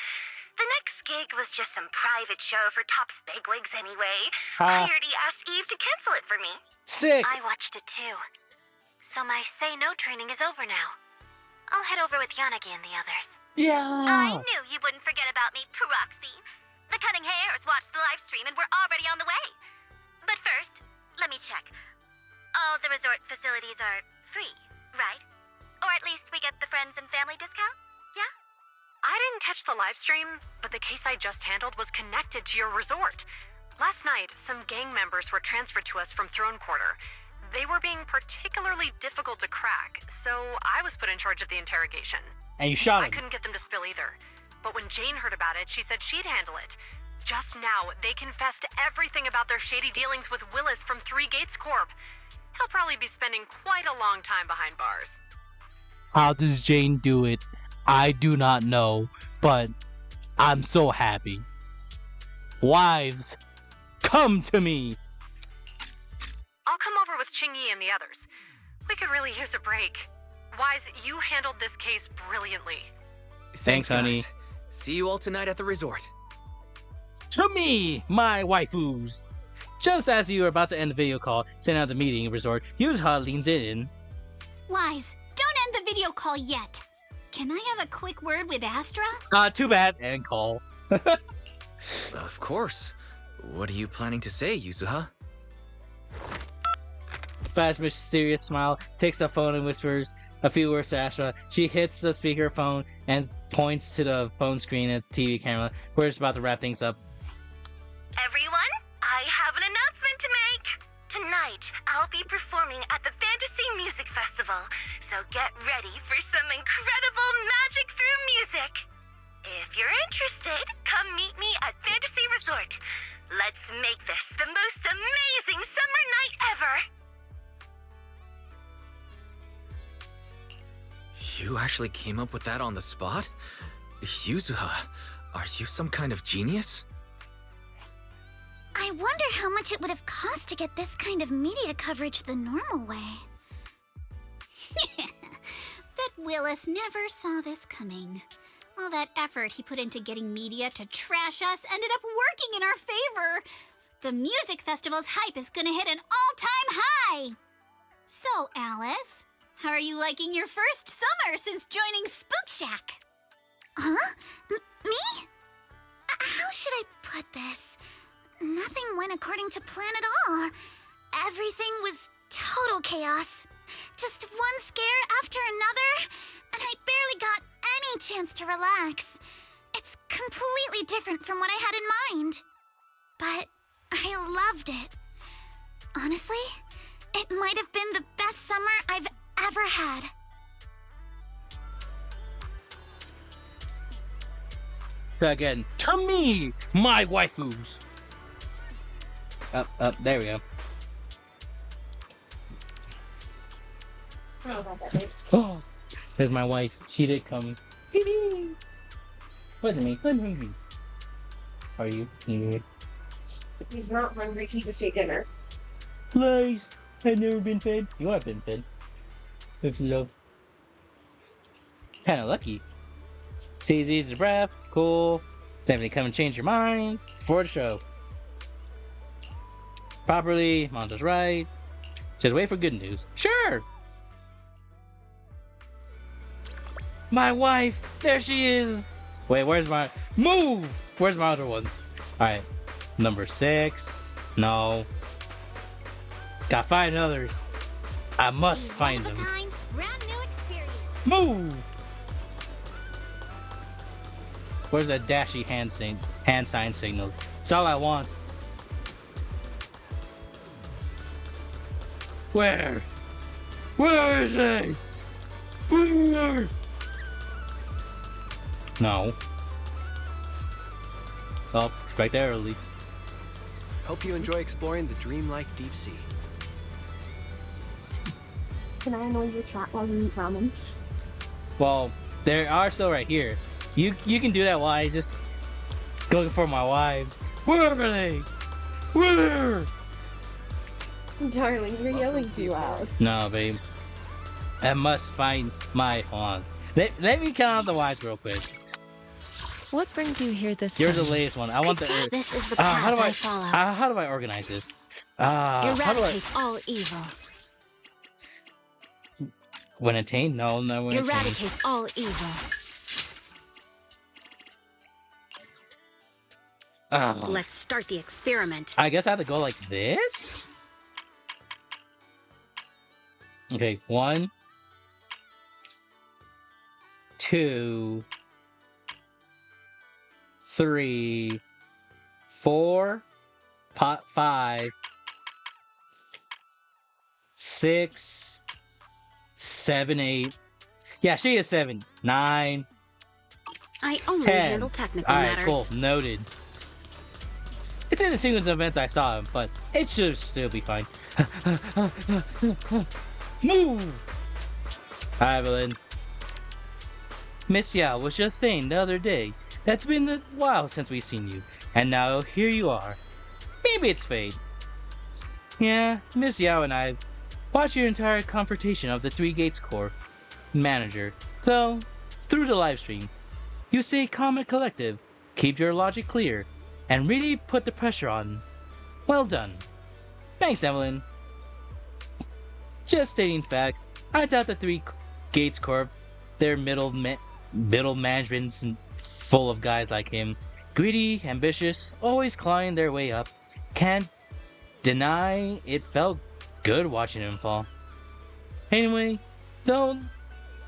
The next gig was just some private show for Top's bigwigs anyway. I already asked Eve to cancel it for me. Sick! I watched it too. So my say no training is over now. I'll head over with Yanagi and the others. Yeah! I knew you wouldn't forget about me, Proxy. The Cunning Hares watched the live stream and we're already on the way. But first, let me check. All the resort facilities are free, right? Or at least we get the friends and family discount? Yeah? I didn't catch the live stream, but the case I just handled was connected to your resort. Last night, some gang members were transferred to us from Throne Quarter. They were being particularly difficult to crack, so I was put in charge of the interrogation. And you shot him. I couldn't get them to spill either. But when Jane heard about it, she said she'd handle it. Just now, they confessed everything about their shady dealings with Willis from Three Gates Corp. He'll probably be spending quite a long time behind bars. How does Jane do it? I do not know, but I'm so happy. Wives, come to me! I'll come over with Qingyi and the others. We could really use a break. Wise, you handled this case brilliantly. Thanks, honey. Guys. See you all tonight at the resort. To me, my waifus! Just as you were about to end the video call, send out the meeting resort, Yuzuha leans in. Wise, don't end the video call yet. Can I have a quick word with Astra? Too bad, and call. Of course. What are you planning to say, Yuzuha? Fast, mysterious smile, takes the phone and whispers a few words to Astra. She hits the speakerphone and points to the phone screen and TV camera. We're just about to wrap things up. Everyone, I have an announcement to make. Tonight, I'll be performing at the Fantasy Music Festival, so get ready for some incredible magic through music. If you're interested, come meet me at Fantasy Resort. Let's make this the most amazing summer night ever. You actually came up with that on the spot? Yuzuha, are you some kind of genius? I wonder how much it would have cost to get this kind of media coverage the normal way. Bet Willis never saw this coming. All that effort he put into getting media to trash us ended up working in our favor. The music festival's hype is gonna hit an all-time high. So, Alice, how are you liking your first summer since joining Spook Shack? Huh? Me? How should I put this? Nothing went according to plan at all. Everything was total chaos. Just one scare after another, and I barely got any chance to relax. It's completely different from what I had in mind. But I loved it. Honestly, it might have been the best summer I've ever had. Again, to me, my waifus! Up, there we go. Oh, there's my wife. She did come. Wasn't me. I'm hungry. Are you? If he's not hungry, he just ate dinner. Please. I've never been fed. You have been fed. With love. Kinda lucky. Sees easy breath. Cool. Definitely come and change your minds before the show. Properly. Monta's right. Just wait for good news. Sure! My wife! There she is! Wait, where's my... Move! Where's my other ones? Alright. Number 6. No. Gotta find others. I must find them. Brand new experience. Move! Where's that dashy hand sign signals? It's all I want. Where? Where is he? Where? No. Oh, it's right there early. Hope you enjoy exploring the dreamlike deep sea. Can I annoy your chat while you eat ramen? Well, they are still right here. You can do that while I just looking for my wives. Where are they? Where? Darling, you're yelling too loud. No, babe. I must find my... Hold on. Let me count out the wives real quick. What brings you here this You're time? the latest one. I want the... This is the path how do I follow. how do I organize this? How do I... Eradicate all evil. When attained? No, when attained. Eradicate all evil. Let's start the experiment. I guess I have to go like this? Okay, 1, 2, 3, 4, 5, 6, 7, 8. Yeah, she is 7, 9. I only 10. handle technical All right, matters. cool, noted. It's in the sequence of events I saw him, but it should still be fine. Move! Hi, Evelyn. Miss Yao was just saying the other day that's been a while since we've seen you, and now here you are. Maybe it's fate. Yeah, Miss Yao and I watched your entire confrontation of the Three Gates Corps manager, though through the livestream. You stay calm and collective, keep your logic clear, and really put the pressure on. Well done. Thanks, Evelyn. Just stating facts. I doubt the Three Gates Corp, their middle management's full of guys like him. Greedy, ambitious, always clawing their way up. Can't deny it felt good watching him fall. Anyway, though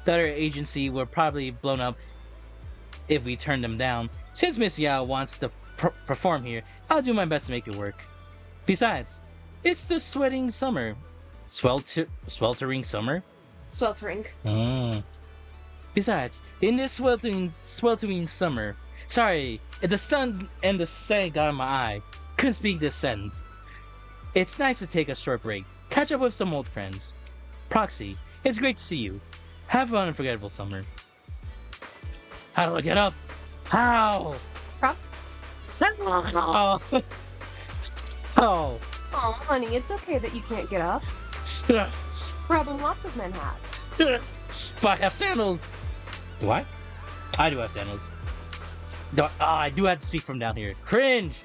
the other agency were probably blown up if we turned them down, since Miss Yao wants to perform here, I'll do my best to make it work. Besides, it's the sweating summer. Sweltering summer? Sweltering. Besides, in this sweltering summer... Sorry, the sun and the sand got in my eye. Couldn't speak this sentence. It's nice to take a short break, catch up with some old friends. Proxy, it's great to see you. Have an unforgettable summer. How do I get up? How? Oh. Oh. Oh, honey, it's okay that you can't get up. It's a problem lots of men have. But I have sandals. Do I? I do have sandals. I do have to speak from down here. Cringe.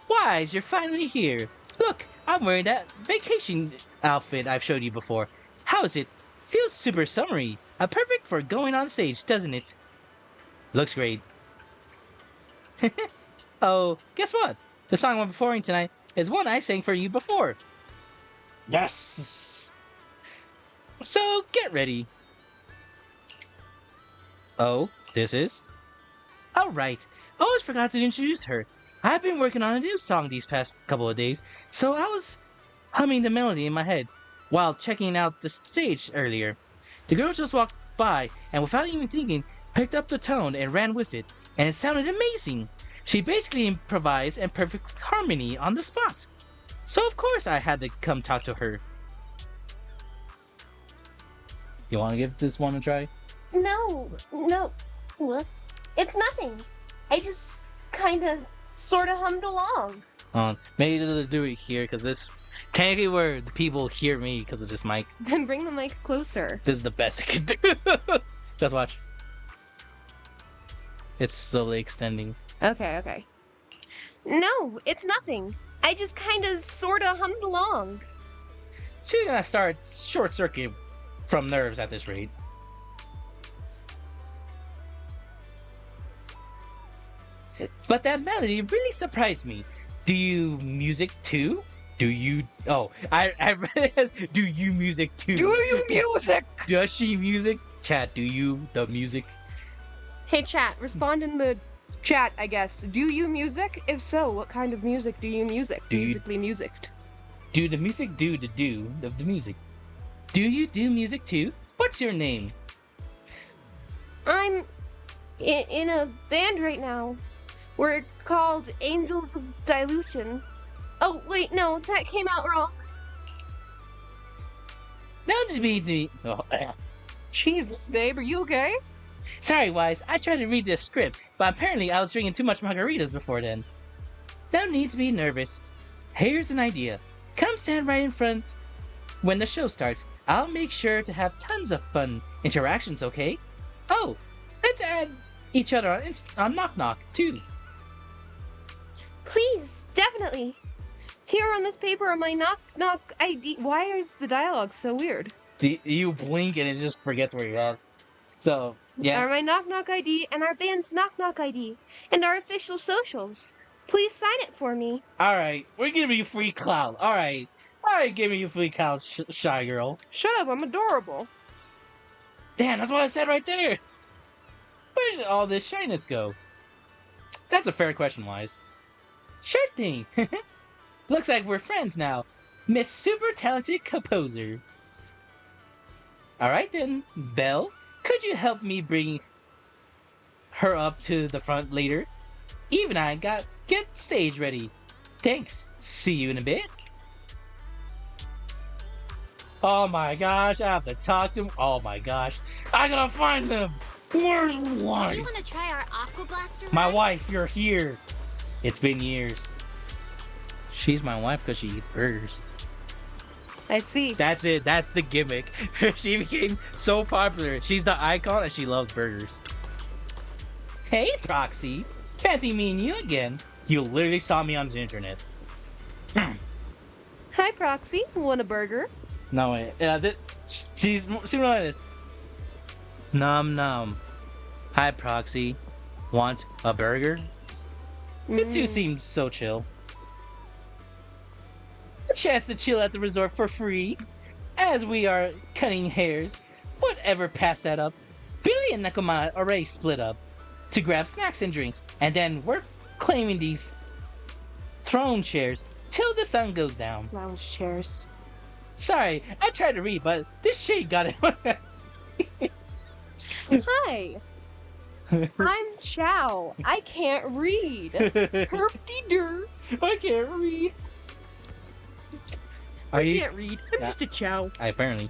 Wise, you're finally here. Look, I'm wearing that vacation outfit I've showed you before. How is it? Feels super summery. Perfect for going on stage, doesn't it? Looks great. Oh, guess what? The song I'm performing tonight is one I sang for you before. Yes! So, get ready. Oh, this is? Alright, almost forgot to introduce her. I've been working on a new song these past couple of days, so I was humming the melody in my head while checking out the stage earlier. The girl just walked by and without even thinking, picked up the tone and ran with it, and it sounded amazing. She basically improvised in perfect harmony on the spot. So of course I had to come talk to her. You want to give this one a try? No. It's nothing. I just kinda, sorta hummed along. Maybe they'll do it here because this technically where the people hear me because of this mic. Then bring the mic closer. This is the best I can do. Just watch. It's slowly extending. Okay. No, it's nothing. I just kind of sort of hummed along. She's gonna start short circuit from nerves at this rate. But that melody really surprised me. Do you music too? Do you? Oh, I read it as do you music too? Do you music? Does she music? Chat, do you the music? Hey chat, respond in the chat, I guess. Do you music? If so, what kind of music do you music? Musically musiced. Do the music do the music? Do you do music too? What's your name? I'm in a band right now. We're called Angels of Dilution. Oh, wait, no, that came out wrong. Now just be oh, Jesus, babe, are you okay? Sorry, Wise. I tried to read this script, but apparently I was drinking too much margaritas before then. No need to be nervous. Here's an idea. Come stand right in front when the show starts. I'll make sure to have tons of fun interactions, okay? Oh, let's add each other on Knock Knock, too. Please, definitely. Here on this paper are my Knock Knock ID. Why is the dialogue so weird? You blink and it just forgets where you're at. So, yeah. Are my Knock Knock ID and our band's Knock Knock ID and our official socials. Please sign it for me. Alright, we're giving you free clout. Alright, giving you free clout, shy girl. Shut up, I'm adorable. Damn, that's what I said right there. Where did all this shyness go? That's a fair question, Wise. Sure thing. Looks like we're friends now. Miss Super Talented Composer. Alright then, Belle, could you help me bring her up to the front later? Eve and I get stage ready. Thanks. See you in a bit. Oh my gosh, I have to talk to him. Oh my gosh, I gotta find them. Where's Wise? Do you want to try our Aqua Blaster? My wife, you're here. It's been years. She's my wife because she eats burgers. I see. That's it. That's the gimmick. She became so popular. She's the icon and she loves burgers. Hey, Proxy. Fancy meeting you again. You literally saw me on the internet. Hi, Proxy. Want a burger? No, wait. She's like this. Nom nom. Hi, Proxy. Want a burger? You two seem so chill. A chance to chill at the resort for free. As we are cutting hairs. Whatever passed that up. Billy and Nekomata already split up to grab snacks and drinks. And then we're claiming these throne chairs till the sun goes down. Lounge chairs. Sorry, I tried to read, but this shade got it. Hi. I'm Chow. I can't read. Herpy-der. I can't read. I can't read. I'm just a Chow. Apparently.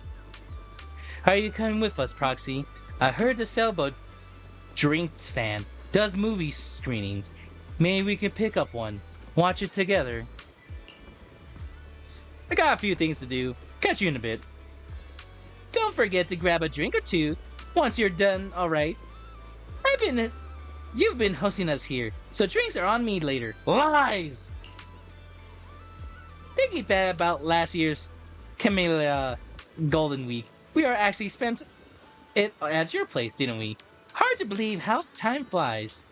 Are you coming with us, Proxy? I heard the sailboat drink stand does movie screenings. Maybe we can pick up one. Watch it together. I got a few things to do. Catch you in a bit. Don't forget to grab a drink or two once you're done, alright? You've been hosting us here, so drinks are on me later. Lies! Thinking bad about last year's Camellia Golden Week. We are actually spent it at your place, didn't we? Hard to believe how time flies.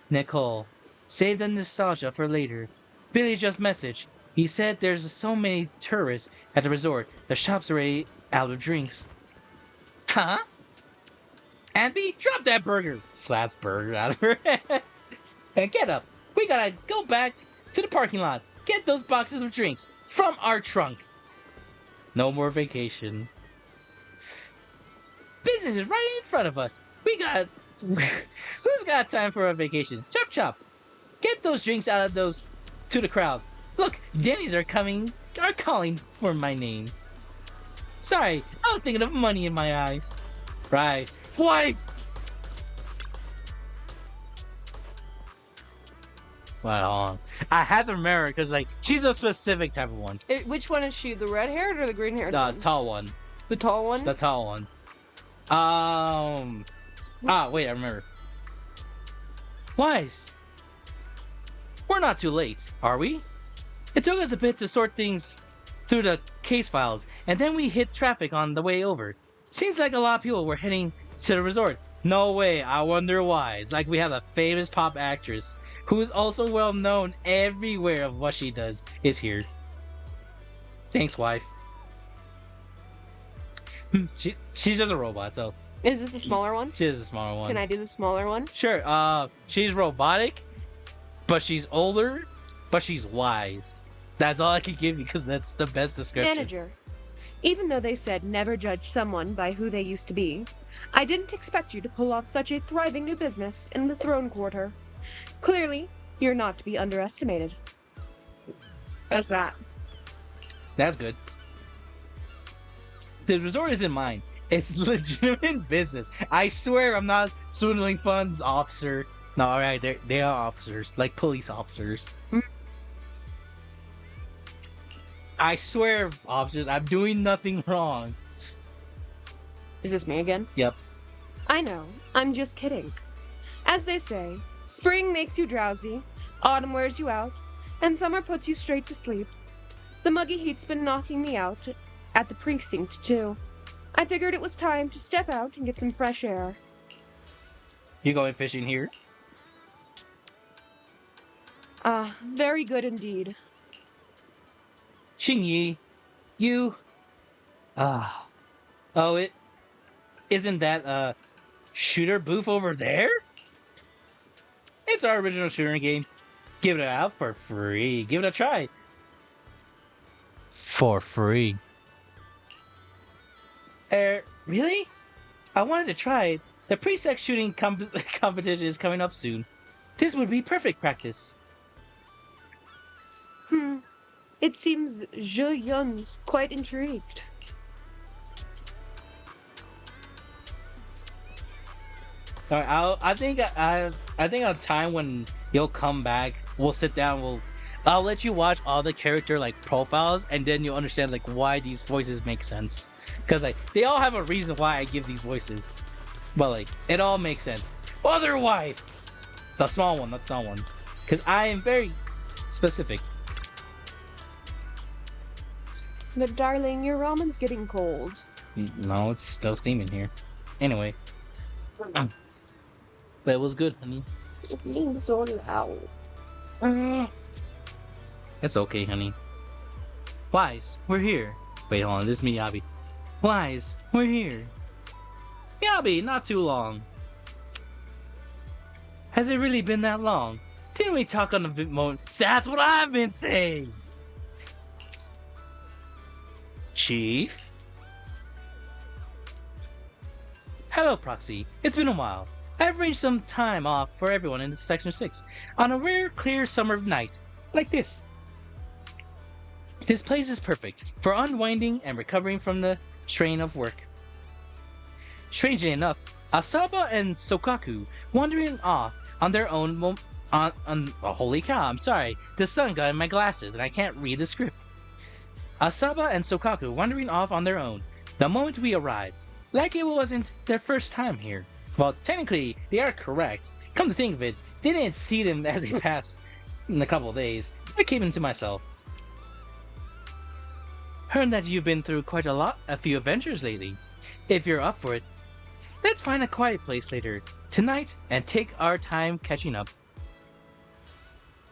Nicole, save the nostalgia for later. Billy just messaged. He said there's so many tourists at the resort, the shop's already out of drinks. Huh? Abby, drop that burger! Slaps burger out of her head. And get up. We gotta go back to the parking lot. Get those boxes of drinks from our trunk. No more vacation. Business is right in front of us. Who's got time for a vacation? Chop chop. Get those drinks out of those to the crowd. Look, Denny's are calling for my name. Sorry, I was thinking of money in my eyes. Right. Wife! Well, hold on. I had to remember because like she's a specific type of one. Which one is she? The red-haired or the green-haired The one? tall one. The tall one? The tall one. Wait, I remember. Wise. We're not too late, are we? It took us a bit to sort things through the case files, and then we hit traffic on the way over. Seems like a lot of people were heading to the resort. No way, I wonder why. It's like we have a famous pop actress who is also well known everywhere of what she does is here. Thanks, wife. She's just a robot, so. Is this the smaller one? She is a smaller one. Can I do the smaller one? Sure. She's robotic, but she's older, but she's wise. That's all I can give you because that's the best description. Manager. Even though they said never judge someone by who they used to be, I didn't expect you to pull off such a thriving new business in the Throne Quarter. Clearly, you're not to be underestimated. That's that. That's good. The resort isn't mine. It's legitimate business. I swear I'm not swindling funds, officer. No, alright, they are officers, like police officers. I swear, officers, I'm doing nothing wrong. Is this me again? Yep. I know. I'm just kidding. As they say, spring makes you drowsy, autumn wears you out, and summer puts you straight to sleep. The muggy heat's been knocking me out at the precinct, too. I figured it was time to step out and get some fresh air. You going fishing here? Ah, very good indeed. Xingyi, you... Oh, it... Isn't that a shooter booth over there? It's our original shooter game. Give it out for free. Give it a try. For free. Really? I wanted to try it. The pre-sex shooting competition is coming up soon. This would be perfect practice. It seems Zhe Yun's quite intrigued. Alright, I think a time when you'll come back, we'll sit down. I'll let you watch all the character like profiles, and then you'll understand like why these voices make sense. Because like they all have a reason why I give these voices, but like it all makes sense. Otherwise, the small one, not the small one, because I am very specific. But darling, your ramen's getting cold. No, it's still steaming here. Anyway. But it was good, honey. It's being so loud. It's okay, honey. Wise, we're here. Wait, hold on, this is Miyabi. Wise, we're here. Miyabi, not too long. Has it really been that long? Didn't we talk on the moment? That's what I've been saying! Chief? Hello, Proxy. It's been a while. I've arranged some time off for everyone in Section 6 on a rare, clear summer night like this. This place is perfect for unwinding and recovering from the strain of work. Strangely enough, Asaba and Sokaku wandering off on their own holy cow, I'm sorry, the sun got in my glasses and I can't read the script. Asaba and Sokaku wandering off on their own the moment we arrived, like it wasn't their first time here. Well, technically, they are correct. Come to think of it, they didn't see them as they passed in a couple of days. I came into myself. Heard that you've been through quite a few adventures lately. If you're up for it, let's find a quiet place later tonight and take our time catching up.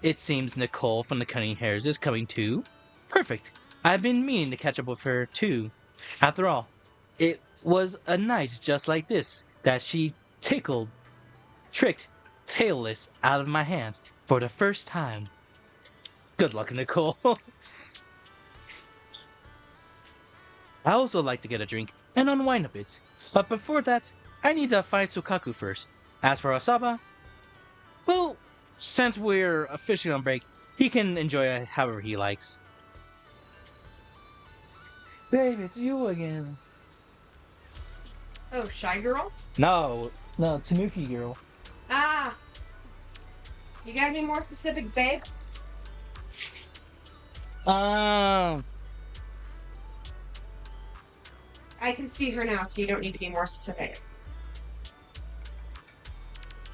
It seems Nicole from the Cunning Hairs is coming too. Perfect. I've been meaning to catch up with her too. After all, it was a night just like this that she tricked Tailless out of my hands for the first time. Good luck, Nicole. I also like to get a drink and unwind a bit, but before that, I need to find Sukaku first. As for Asaba, well, since we're officially on break, he can enjoy it however he likes. Babe, it's you again. Oh, Shy Girl? No, Tanuki girl. Ah! You gotta be more specific, babe. Um, I can see her now, so you don't need to be more specific.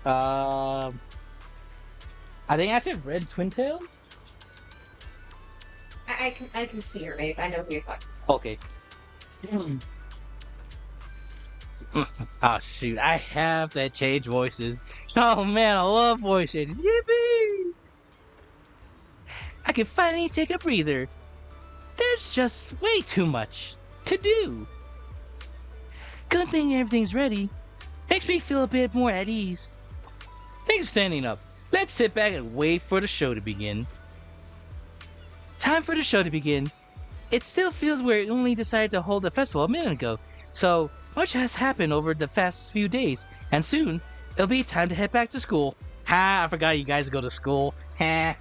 I think I said red twin tails. I can see her, babe. I know who you're talking. Okay. Oh shoot, I have to change voices. Oh man, I love voice changing. Yippee! I can finally take a breather. There's just way too much to do. Good thing everything's ready. Makes me feel a bit more at ease. Thanks for standing up. Let's sit back and wait for the show to begin. Time for the show to begin. It still feels weird we only decided to hold the festival a minute ago, so much has happened over the past few days, and soon it'll be time to head back to school. Ha, I forgot you guys go to school. Ha.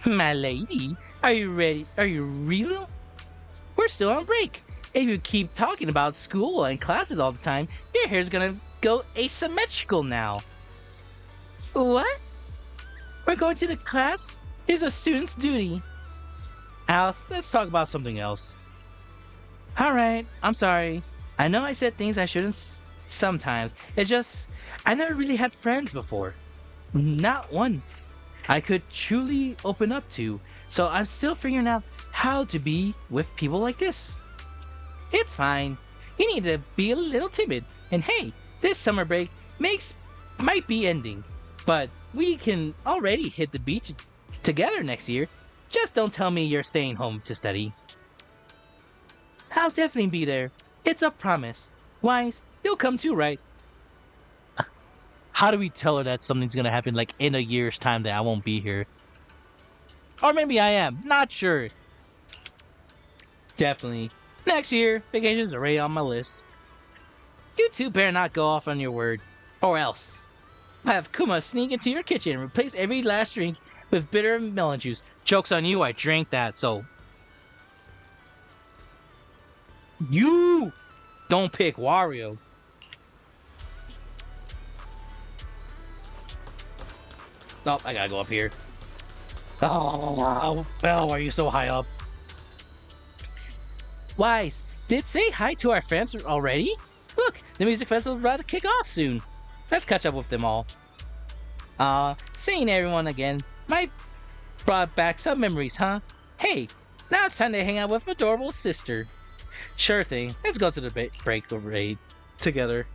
My lady, are you ready? Are you real? We're still on break. If you keep talking about school and classes all the time, your hair's gonna go asymmetrical now. What? We're going to the class? It's a student's duty. Alice, let's talk about something else. Alright, I'm sorry. I know I said things I shouldn't sometimes. It's just, I never really had friends before. Not once. I could truly open up to, so I'm still figuring out how to be with people like this. It's fine. You need to be a little timid. And hey, this summer break might be ending, but we can already hit the beach together next year. Just don't tell me you're staying home to study. I'll definitely be there. It's a promise. Wise, you'll come too, right? How do we tell her that something's gonna happen like in a year's time that I won't be here? Or maybe I am. Not sure. Definitely. Next year, vacation's already on my list. You two better not go off on your word. Or else. I'll have Kuma sneak into your kitchen and replace every last drink with bitter melon juice. Joke's on you, I drank that, so... You! Don't pick Wario. Oh, I gotta go up here. Oh, well, why are you so high up? Wise, did say hi to our fans already? Look, the music festival is about to kick off soon. Let's catch up with them all. Seeing everyone again might brought back some memories, huh? Hey, now it's time to hang out with my adorable sister. Sure thing, let's go to the break parade together.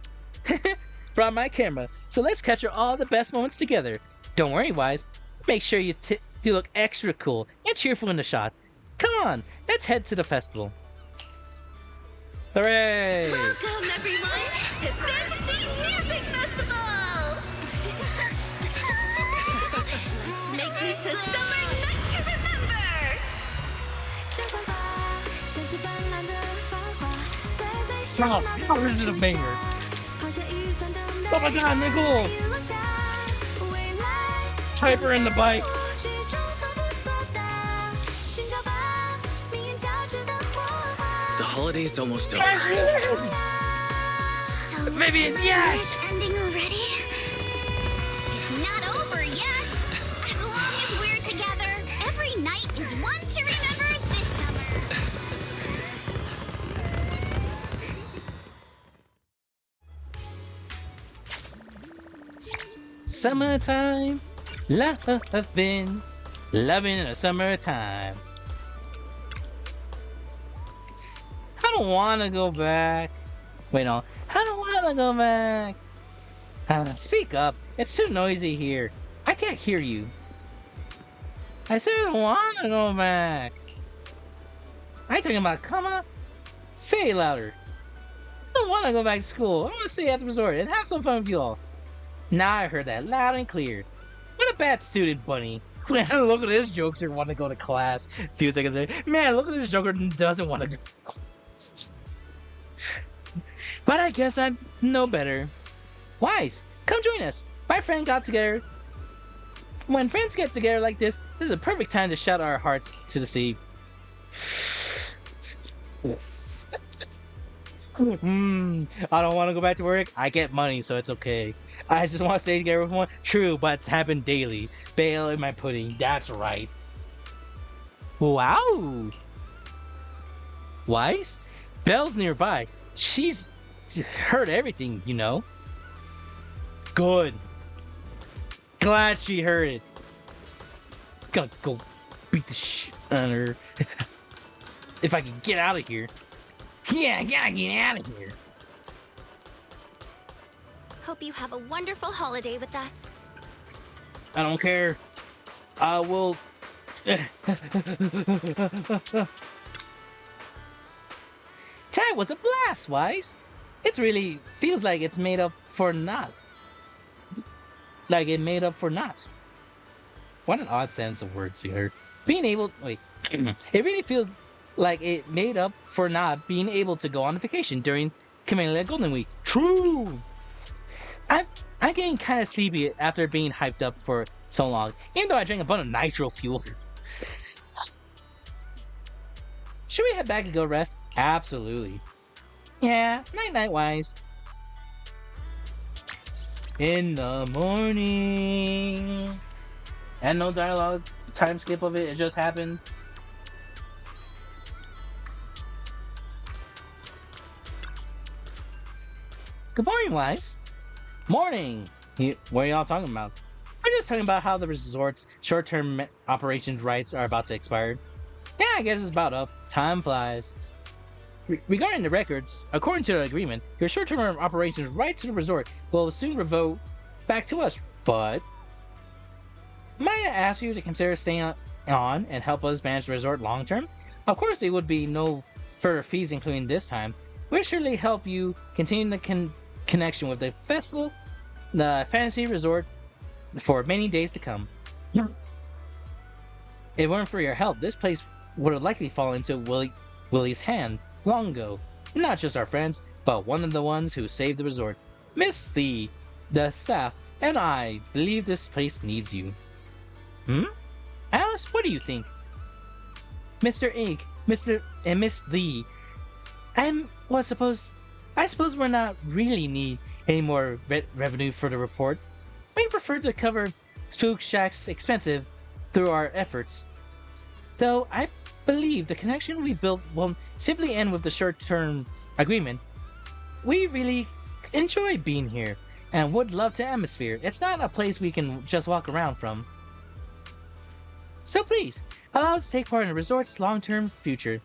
Brought my camera, so let's capture all the best moments together. Don't worry, Wise. Make sure you look extra cool and cheerful in the shots. Come on, let's head to the festival. Hooray! Welcome, everyone, to Fantasy Music Festival! Let's make this a summer night to remember! Oh, this is a banger. Oh my god, Nicole! Type her in the bike. The holiday's almost over. So Maybe yes! It's ending already? It's not over yet. As long as we're together, every night is one to remember this summer. Summertime, loving in the summertime. I don't want to go back. Wait, no, I don't want to go back. Speak up. It's too noisy here. I can't hear you. I said I don't want to go back. Are you talking about comma? Say it louder. I don't want to go back to school. I want to stay at the resort and have some fun with you all. Now I heard that loud and clear. What a bad student, Bunny. Man, look at this jokester want to go to class. A few seconds later, man, look at this joker doesn't want to go to class. But I guess I know better. Wise, come join us. My friend got together. When friends get together like this is a perfect time to shout our hearts to the sea. Yes. I don't want to go back to work. I get money, so it's okay. I just want to stay together with one. True, but it's happened daily. Bail in my pudding. That's right. Wow. Wise? Belle's nearby. She's heard everything, you know. Good. Glad she heard it. Gotta go beat the shit on her. If I can get out of here. Yeah, I gotta get out of here. Hope you have a wonderful holiday with us. I don't care. I will. That was a blast, Wise. It really feels like it's made up for not. Like it made up for not. What an odd sense of words here. Being able. Wait. It really feels like it made up for not being able to go on vacation during Camellia Golden Week. True! I'm getting kind of sleepy after being hyped up for so long, even though I drank a bunch of nitro fuel. Should we head back and go rest? Absolutely. Yeah, night-night, Wise. In the morning. And no dialogue, time skip of it, it just happens. Good morning, Wise. Morning. What are y'all talking about? We're just talking about how the resort's short-term operations rights are about to expire. Yeah, I guess it's about up. Time flies. Regarding the records, according to the agreement, your short-term operations rights to the resort will soon revoke back to us. But might I ask you to consider staying on and help us manage the resort long-term? Of course, there would be no further fees including this time. We'll surely help you continue the connection with the festival, the fantasy resort, for many days to come. If it weren't for your help, this place would have likely fallen into Willie's hand long ago. Not just our friends, but one of the ones who saved the resort. Miss the staff, and I believe this place needs you. Alice, what do you think? Mr. Ink, Mr. and Miss Lee, I suppose we're not really need any more revenue for the report. We prefer to cover Spook Shack's expenses through our efforts. Though I believe the connection we built will simply end with the short-term agreement. We really enjoy being here and would love the atmosphere. It's not a place we can just walk around from. So please, allow us to take part in the resort's long-term future.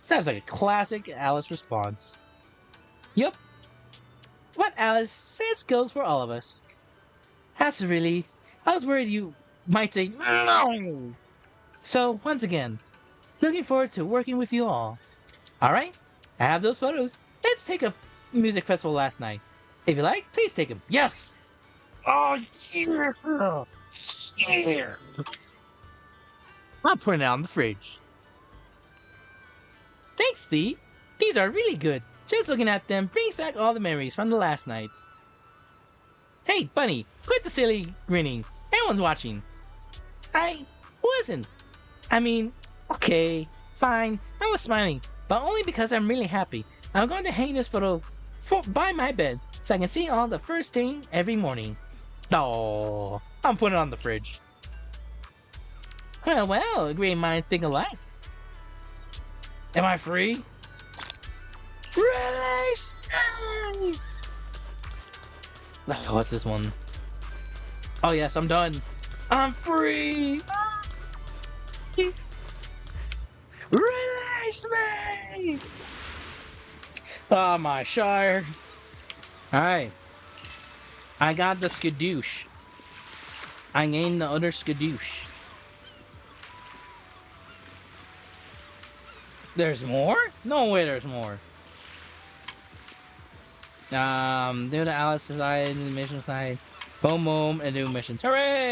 Sounds like a classic Alice response. Yup. What Alice says goes for all of us. That's a relief. I was worried you might say no. So, once again, looking forward to working with you all. Alright, I have those photos. Let's take a music festival last night. If you like, please take them. Yes! Oh, yeah! Yeah! I'm putting it on the fridge. Thanks, Steve. These are really good. Just looking at them brings back all the memories from the last night. Hey, Bunny, quit the silly grinning. Everyone's watching. I wasn't. I mean, okay, fine. I was smiling, but only because I'm really happy. I'm going to hang this photo by my bed so I can see all the first thing every morning. Oh, I'm putting it on the fridge. Well, great minds think alike. Am I free? Release me! What's this one? Oh yes, I'm done. I'm free! Release me! Oh my Shire. Alright. I got the skadoosh. I gained the other skadoosh. There's more? No way there's more. Do the Alice side and the mission side. Boom boom and do missions. Hooray!